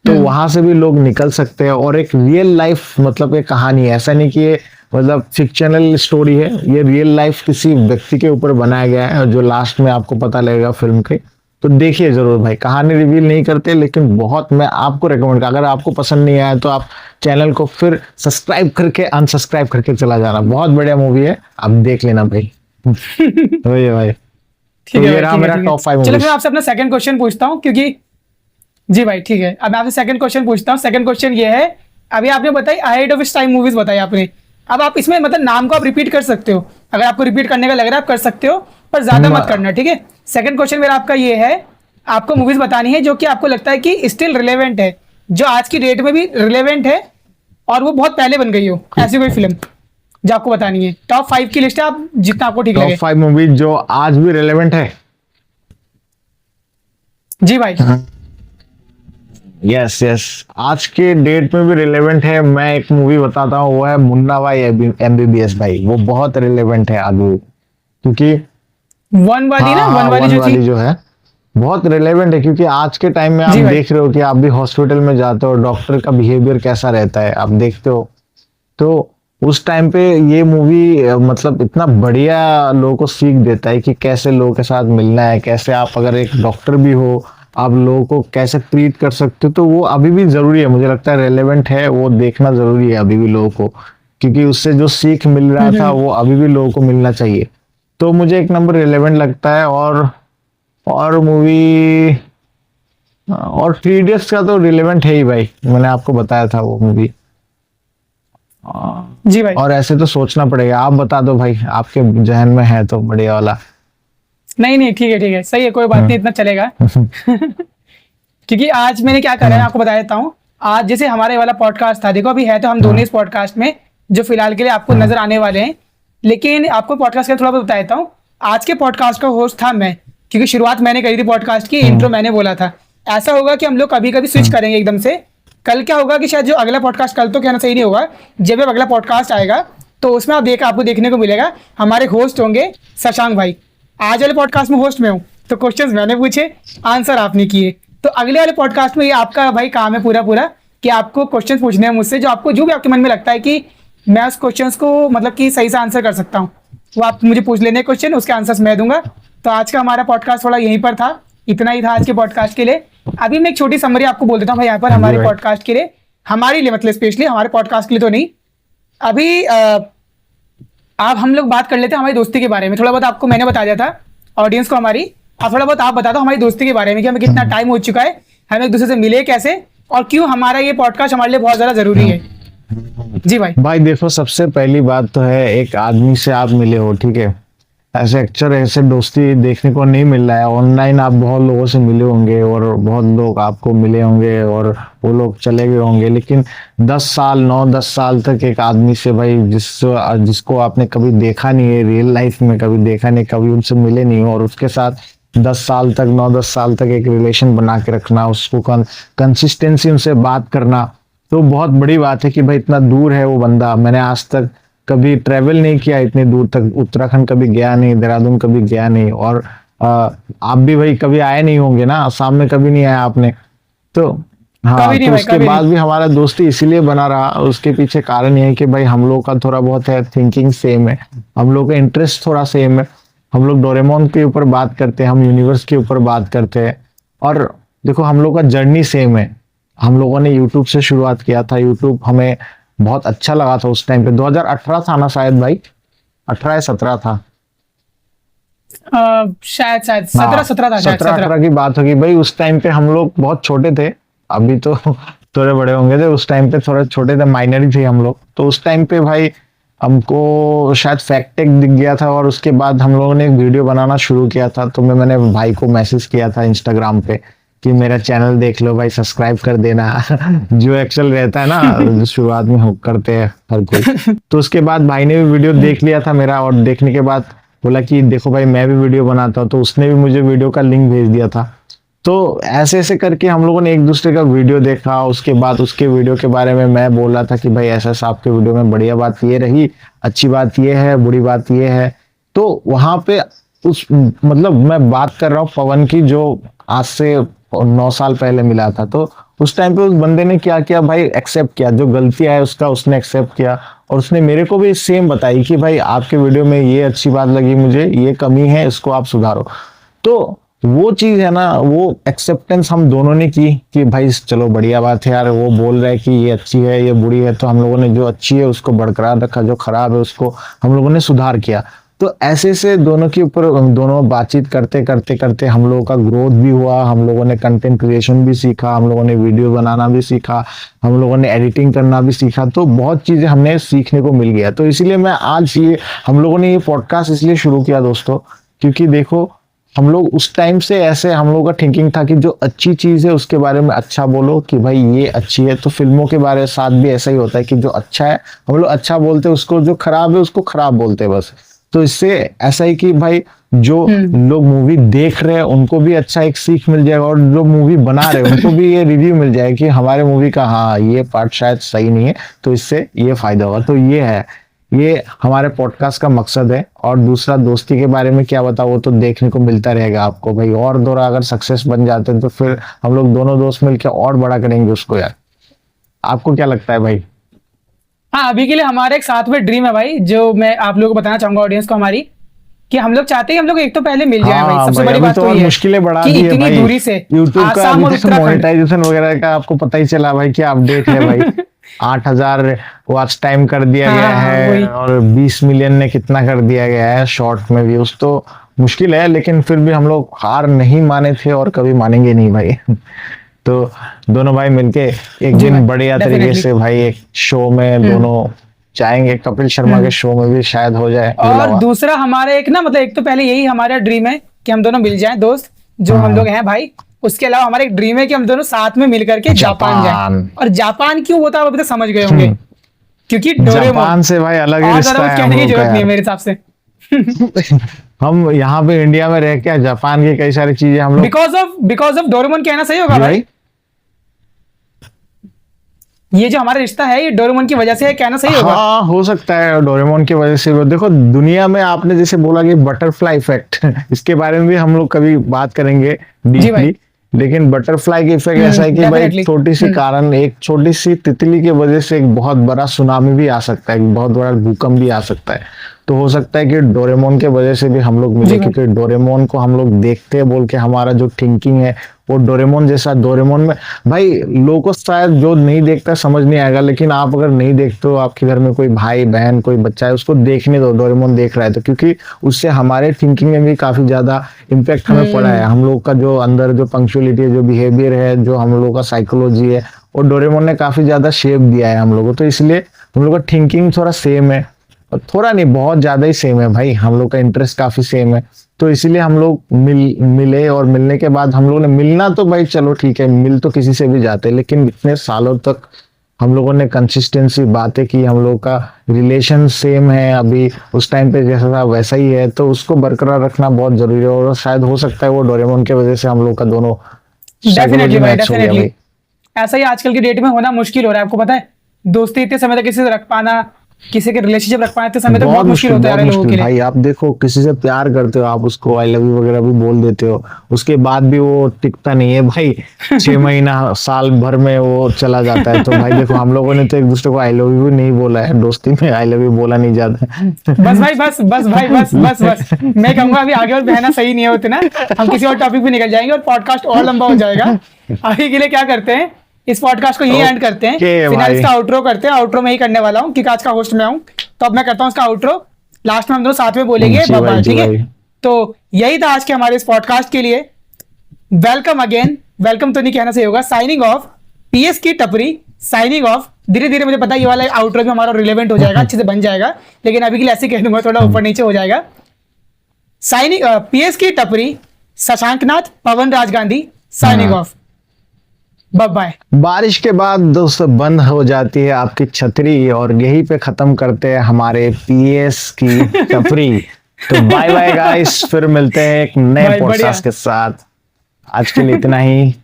S1: तो वहां से भी लोग निकल सकते हैं। और एक रियल लाइफ मतलब एक कहानी है, ऐसा नहीं कि ये मतलब फिक्शनल स्टोरी है, ये रियल लाइफ किसी व्यक्ति के ऊपर बनाया गया है, जो लास्ट में आपको पता लगेगा फिल्म के। तो देखिए जरूर भाई, कहानी रिवील नहीं करते, लेकिन बहुत मैं आपको रेकमेंड, अगर आपको पसंद नहीं आया तो आप चैनल को फिर सब्सक्राइब करके अनसब्सक्राइब करके चला जाना। बहुत बढ़िया मूवी है, आप देख लेना भाई। वही है भाई।
S2: ठीक
S1: तो
S2: है
S1: ये
S2: भाई,
S1: रहा
S2: ठीक है
S1: मेरा
S2: ठीक है।
S1: टॉप 5
S2: चलो
S1: मूवीज।
S2: फिर आपसे अपना सेकंड क्वेश्चन पूछता हूँ, क्योंकि जी भाई ठीक है, अब मैं आपसे सेकंड क्वेश्चन पूछता हूँ। सेकंड क्वेश्चन ये है, अभी आपने बताई ahead of its time movies बताई आपने, अब आप इसमें मतलब नाम को आप रिपीट कर सकते हो, अगर आपको रिपीट करने का लग रहा है आप कर सकते हो, पर ज्यादा मत करना, ठीक है। सेकंड क्वेश्चन मेरा आपका ये है, आपको मूवीज बतानी है जो कि आपको लगता है कि स्टिल रिलेवेंट है, जो आज की डेट में भी रिलेवेंट है, और वो बहुत पहले बन गई हो, ऐसी कोई फिल्म जो आपको बतानी है। टॉप 5 की लिस्ट है, आप जितना आपको ठीक
S1: टॉप
S2: लगे।
S1: 5 मूवीज जो आज भी रेलेवेंट है।
S2: जी भाई।
S1: यस यस, आज के डेट में भी रिलेवेंट है। मैं एक मूवी बताता हूँ, वो है मुन्ना भाई MBBS भाई, वो बहुत रिलेवेंट है आगे, क्योंकि
S2: वन वाली ना, वन वाली
S1: वन
S2: जो थी।
S1: वाली जो है बहुत रिलेवेंट है, क्योंकि आज के टाइम में आप
S2: जी भाई।
S1: देख रहे हो कि आप भी हॉस्पिटल में जाते हो, डॉक्टर का बिहेवियर कैसा रहता है आप देखते हो। तो उस टाइम पे ये मूवी मतलब इतना बढ़िया लोगों को सीख देता है कि कैसे लोगों के साथ मिलना है, कैसे आप अगर एक डॉक्टर भी हो आप लोगों को कैसे ट्रीट कर सकते हो। तो वो अभी भी जरूरी है, मुझे लगता है रेलेवेंट है, वो देखना जरूरी है अभी भी लोगों को, क्योंकि उससे जो सीख मिल रहा था वो अभी भी लोगों को मिलना चाहिए। तो मुझे एक नंबर रेलेवेंट लगता है। और मूवी और थ्री इडियट्स का तो रिलेवेंट है ही भाई, मैंने आपको बताया था वो मूवी।
S2: जी भाई।
S1: और ऐसे तो सोचना पड़ेगा, आप बता दो भाई, आपके जहन में है तो बढ़िया वाला।
S2: नहीं नहीं, ठीक है सही है, कोई बात नहीं, इतना चलेगा। क्योंकि आज मैंने क्या करा है आपको बता देता हूँ। आज जैसे हमारे वाला पॉडकास्ट था, देखो अभी है तो हम दोनों इस पॉडकास्ट में जो फिलहाल के लिए आपको नजर आने वाले हैं, लेकिन आपको पॉडकास्ट का थोड़ा बहुत बता देता हूँ। आज के पॉडकास्ट का होस्ट था मैं, क्योंकि शुरुआत मैंने करी थी पॉडकास्ट की, इंट्रो मैंने बोला था। ऐसा होगा कि हम लोग कभी कभी स्विच करेंगे एकदम से। कल क्या होगा कि शायद जो अगला पॉडकास्ट, कल तो कहना सही नहीं होगा, जब अगला पॉडकास्ट आएगा तो उसमें आपको देखने को मिलेगा हमारे होस्ट होंगे शशांक भाई। आज वाले पॉडकास्ट में होस्ट में हूँ, तो क्वेश्चंस मैंने पूछे, आंसर आपने किए। तो अगले वाले पॉडकास्ट में ये आपका भाई काम है पूरा पूरा, कि आपको क्वेश्चंस पूछने हैं मुझसे, जो भी आपके मन में लगता है कि मैं उस क्वेश्चंस को मतलब कि सही से आंसर कर सकता हूँ, वो आप मुझे पूछ लेने क्वेश्चन, उसके आंसर्स मैं दूंगा। तो आज का हमारा पॉडकास्ट थोड़ा यहीं पर था, इतना ही था आज के पॉडकास्ट के लिए। अभी मैं एक छोटी समरी आपको बोल देता हूँ भाई यहाँ पर हमारे पॉडकास्ट के लिए, हमारे लिए मतलब स्पेशली हमारे पॉडकास्ट के लिए तो नहीं। अभी आप हम लोग बात कर लेते हैं हमारी दोस्ती के बारे में। थोड़ा बहुत आपको मैंने बता दिया था ऑडियंस को हमारी, अब थोड़ा बहुत आप बता दो हमारी दोस्ती के बारे में कि हमें कितना टाइम हो चुका है, हम एक दूसरे से मिले कैसे, और क्यों हमारा ये पॉडकास्ट हमारे लिए बहुत ज्यादा जरूरी है। जी भाई।
S1: भाई देखो, सबसे पहली बात तो है, एक आदमी से आप मिले हो, ठीक है, ऐसे अक्सर ऐसे दोस्ती देखने को नहीं मिल रहा है। ऑनलाइन आप बहुत लोगों से मिले होंगे और बहुत लोग आपको मिले होंगे और वो लोग चले गए होंगे, लेकिन 10 साल तक एक आदमी से भाई, जिसको आपने कभी देखा नहीं है, रियल लाइफ में कभी देखा नहीं, कभी उनसे मिले नहीं हो, और उसके साथ 10 साल तक 9-10 साल तक एक रिलेशन बना के रखना, उसको कंसिस्टेंसी उनसे बात करना, तो बहुत बड़ी बात है कि भाई इतना दूर है वो बंदा। मैंने आज तक कभी ट्रेवल नहीं किया इतने दूर तक, उत्तराखंड कभी गया नहीं, देहरादून कभी गया नहीं, और आप भी भाई कभी आए नहीं होंगे ना, आसाम में कभी नहीं आया आपने, तो हाँ,
S2: कभी नहीं
S1: तो
S2: भाई,
S1: उसके
S2: कभी
S1: बाद
S2: नहीं।
S1: भी हमारा दोस्ती इसीलिए बना रहा। उसके पीछे कारण ये है कि भाई हम लोग का थोड़ा बहुत है, थिंकिंग सेम है, हम लोग का इंटरेस्ट थोड़ा सेम है, हम लोग डोरेमोन के ऊपर बात करते हैं, हम यूनिवर्स के ऊपर बात करते हैं, और देखो हम लोग का जर्नी सेम है। हम लोगों ने यूट्यूब से शुरुआत किया था, यूट्यूब हमें बहुत अच्छा लगा था उस टाइम पे, 2018 था ना शायद भाई, 18 या 17 था।
S2: शायद शायद
S1: हाँ,
S2: 17 था, शायद
S1: 17-18 की बात होगी भाई। उस टाइम पे हम लोग बहुत छोटे थे, अभी तो थोड़े बड़े होंगे थे, उस टाइम पे थोड़े छोटे थे, माइनर ही थे हम लोग। तो उस टाइम पे भाई हमको शायद फैक्ट टेक दिख गया था, और उसके बाद हम लोगों ने एक वीडियो बनाना शुरू किया था। तो मैंने भाई को मैसेज किया था इंस्टाग्राम पे कि मेरा चैनल देख लो भाई, सब्सक्राइब कर देना। जो एक्चुअल रहता है ना, शुरुआत में हो करते हैं हर कोई। तो उसके बाद भाई ने भी वीडियो देख लिया था मेरा, और देखने के बाद बोला कि देखो भाई मैं भी वीडियो बनाता हूँ, तो उसने भी मुझे वीडियो का लिंक भेज दिया था। तो ऐसे ऐसे करके हम लोगों ने एक दूसरे का वीडियो देखा। उसके बाद उसके वीडियो के बारे में मैं बोल रहा था कि भाई ऐसा ऐसा आपके वीडियो में बढ़िया बात ये रही, अच्छी बात ये है, बुरी बात ये है। तो वहां पे उस मतलब मैं बात कर रहा हूँ पवन की, जो आज से 9 साल पहले मिला था। तो उस टाइम पे उस बंदे ने क्या किया भाई, एक्सेप्ट किया, जो गलती है उसका उसने एक्सेप्ट किया, और उसने मेरे को भी सेम बताई कि भाई आपके वीडियो में ये अच्छी बात लगी मुझे, ये कमी है, इसको आप सुधारो। तो वो चीज है ना, वो एक्सेप्टेंस हम दोनों ने की कि भाई चलो बढ़िया बात है यार, वो बोल रहा है कि ये अच्छी है ये बुरी है, तो हम लोगों ने जो अच्छी है उसको बरकरार रखा, जो खराब है उसको हम लोगों ने सुधार किया। तो ऐसे से दोनों के ऊपर दोनों बातचीत करते करते करते हम लोगों का ग्रोथ भी हुआ, हम लोगों ने कंटेंट क्रिएशन भी सीखा, हम लोगों ने वीडियो बनाना भी सीखा, हम लोगों ने एडिटिंग करना भी सीखा। तो बहुत चीजें हमने सीखने को मिल गया। तो इसीलिए मैं आज ये हम लोगों ने ये पॉडकास्ट इसलिए शुरू किया दोस्तों, क्योंकि देखो हम लोग उस टाइम से ऐसे हम लोगों का थिंकिंग था कि जो अच्छी चीज है उसके बारे में अच्छा बोलो कि भाई ये अच्छी है। तो फिल्मों के बारे में साथ भी ऐसा ही होता है कि जो अच्छा है हम लोग अच्छा बोलते हैं, उसको जो खराब है उसको खराब बोलते हैं बस। तो इससे ऐसा ही कि भाई जो लोग मूवी देख रहे हैं उनको भी अच्छा एक सीख मिल जाएगा, और जो मूवी बना रहे हैं उनको भी ये रिव्यू मिल जाएगा कि हमारे मूवी का हाँ ये पार्ट शायद सही नहीं है, तो इससे ये फायदा होगा। तो ये है, ये हमारे पॉडकास्ट का मकसद है। और दूसरा, दोस्ती के बारे में क्या बताओ, वो तो देखने को मिलता रहेगा आपको भाई। और दोनों अगर सक्सेस बन जाते हैं तो फिर हम लोग दोनों दोस्त मिलकर और बड़ा करेंगे उसको यार। आपको क्या लगता है भाई?
S2: हाँ, अभी के लिए हमारा एक साथ में ड्रीम है भाई, जो मैं आप लोगों को बताना चाहूंगा ऑडियंस को हमारी, कि हम लोग चाहते हैं हम लोग एक तो पहले मिल जाए भाई।
S1: हाँ
S2: सबसे
S1: भाई,
S2: बड़ी
S1: अभी
S2: बात
S1: तो
S2: तो
S1: और
S2: ये है
S1: मुश्किलें बढ़ा
S2: कि
S1: दी है
S2: इतनी
S1: भाई।
S2: दूरी से
S1: यूट्यूब का
S2: आसाम और
S1: अभी तो
S2: उत्तराखंड।
S1: मोनेटाइजेशन वगैरह का आपको पता ही चला भाई, क्या अपडेट है भाई। 8,000 वॉच टाइम कर दिया
S2: हाँ
S1: गया
S2: हाँ,
S1: है,
S2: वही।
S1: और 20 मिलियन ने कितना कर दिया गया है शॉर्ट में व्यूज। तो मुश्किल है, लेकिन फिर भी हम लोग हार नहीं माने थे और कभी मानेंगे नहीं भाई। तो दोनों भाई मिलके एक
S2: जी
S1: दिन
S2: भाई,
S1: बढ़िया तरीके
S2: definitely।
S1: से भाई एक शो में दोनों जाएंगे, कपिल शर्मा के शो में भी शायद हो जाए
S2: और
S1: बुलावा।
S2: दूसरा हमारा एक ना मतलब एक तो पहले यही हमारा ड्रीम है कि हम दोनों मिल जाएं दोस्त, जो हम लोग हैं भाई। उसके अलावा हमारा एक ड्रीम है कि हम दोनों साथ में मिल करके जापान जाएं।
S1: जापान।
S2: और जापान क्यों होता है आप अभी तक समझ गए होंगे, क्योंकि डोरेमोन।
S1: जापान से भाई अलग ही
S2: और
S1: रिश्ता
S2: ज्यादा कुछ
S1: है हम
S2: कहने की
S1: लोग का
S2: जरूरत नहीं है
S1: यार।
S2: मेरे हिसाब से।
S1: हम यहाँ पे इंडिया में रह के जापान की कई सारी चीजें हम लोग
S2: बिकॉज ऑफ डोरेमोन कहना सही होगा
S1: जी
S2: भाई। ये जो हमारा रिश्ता है ये डोरेमोन की वजह से है, कहना सही होगा।
S1: हाँ हो सकता है डोरेमोन की वजह से। देखो दुनिया में आपने जैसे बोला कि बटरफ्लाई इफेक्ट इसके बारे में भी हम लोग कभी बात करेंगे
S2: जी भाई।
S1: डीपली। लेकिन बटरफ्लाई की इफेक्ट ऐसा है कि भाई
S2: definitely।
S1: छोटी सी कारण, एक छोटी सी तितली की वजह से एक बहुत बड़ा सुनामी भी आ सकता है, एक बहुत बड़ा भूकंप भी आ सकता है। तो हो सकता है कि डोरेमोन के वजह से भी हम लोग मिले,
S2: जी भाई।
S1: क्योंकि डोरेमोन को हम लोग देखते हैं बोल के हमारा जो थिंकिंग है वो डोरेमोन जैसा। डोरेमोन में भाई लोगों को शायद जो नहीं देखता समझ नहीं आएगा, लेकिन आप अगर नहीं देखते हो, आपके घर में कोई भाई बहन कोई बच्चा है, उसको देखने दो डोरेमोन देख रहा है तो, क्योंकि उससे हमारे थिंकिंग में भी काफी ज्यादा इम्पैक्ट हमें पड़ा है। हम लोग का जो अंदर जो पंक्चुअलिटी है, जो बिहेवियर है, जो हम लोग का साइकोलॉजी है, वो डोरेमोन ने काफी ज्यादा शेप दिया है हम लोगों को। तो इसलिए हम लोग का थिंकिंग थोड़ा सेम है, और थोड़ा नहीं बहुत ज्यादा ही सेम है भाई। हम लोग का इंटरेस्ट काफी सेम है, तो इसीलिए हम लोग मिले। और मिलने के बाद हम लोगों ने मिलना तो भाई चलो ठीक है, मिल तो किसी से भी जाते, लेकिन इतने सालों तक हम लोगों ने कंसिस्टेंसी बातें की, हम लोग का रिलेशन सेम है अभी, उस टाइम पे जैसा था वैसा ही है। तो उसको बरकरार रखना बहुत जरूरी है, और शायद हो सकता है वो डोरेमोन की वजह से हम लोग का दोनों
S2: डेफिनेटली
S1: psychology
S2: भाई,
S1: match हो गया
S2: डेफिनेटली।
S1: भाई।
S2: ऐसा ही आजकल की डेट में होना मुश्किल हो रहा है, आपको पता है। दोस्ती इतने समय तक किसी से रख पाना, किसी के रिलेशनशिप रख पाना इतने समय तक बहुत मुश्किल होता है
S1: बहुत
S2: यार लोगों के
S1: मुश्किल
S2: लिए।
S1: भाई। आप देखो किसी से प्यार करते हो, आप उसको आई लव यू वगैरह भी बोल देते हो, उसके बाद भी वो टिकता नहीं है भाई। 6 महीना साल भर में वो चला जाता है। तो भाई देखो हम लोगों ने तो एक दूसरे को आई लव यू नहीं बोला है, दोस्ती में आई लव यू बोला नहीं जाता।
S2: बस भाई, बस बस भाई, बस बस बस। मैं कहूंगा अभी आगे और बहना सही नहीं होते ना, हम किसी और टॉपिक पे निकल जाएंगे और पॉडकास्ट और लंबा हो जाएगा। अभी के लिए क्या करते हैं, इस पॉडकास्ट को यही एंड करते हैं,
S1: Okay,
S2: फिर
S1: भाई।
S2: इसका आउटरो करते हैं। आउटरो में ही करने वाला हूँ क्योंकि आज का होस्ट मैं हूँ, तो अब मैं करता हूँ इसका आउटरो। लास्ट में हम दोनों साथ में बोलेंगे
S1: जी
S2: बाय
S1: भाई,
S2: बाय,
S1: जी
S2: ठीक है।
S1: भाई।
S2: तो यही था आज के हमारे इस पॉडकास्ट के लिए। वेलकम अगेन, वेलकम तो नहीं कहना सही होगा, साइनिंग ऑफ पीएस की टपरी, साइनिंग ऑफ। धीरे धीरे मुझे पता है ये वाला आउटरो भी हमारा रिलेवेंट हो जाएगा, अच्छे से बन जाएगा, लेकिन अभी के लिए ऐसे कह दूंगा, थोड़ा ऊपर नीचे हो जाएगा। साइनिंग पीएस की Tapri, Shashank Nath, Pawan Raj Gandhi, signing off. Bye bye.
S1: बारिश के बाद दोस्तों बंद हो जाती है आपकी छतरी, और यहीं पे खत्म करते हैं हमारे पीएस की टपरी। तो बाय बाय गाइस, फिर मिलते हैं एक नए
S2: भाई, बढ़िया।
S1: पॉडकास्ट के साथ। आज के लिए इतना ही।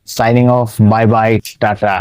S1: Signing off, bye bye, Tata.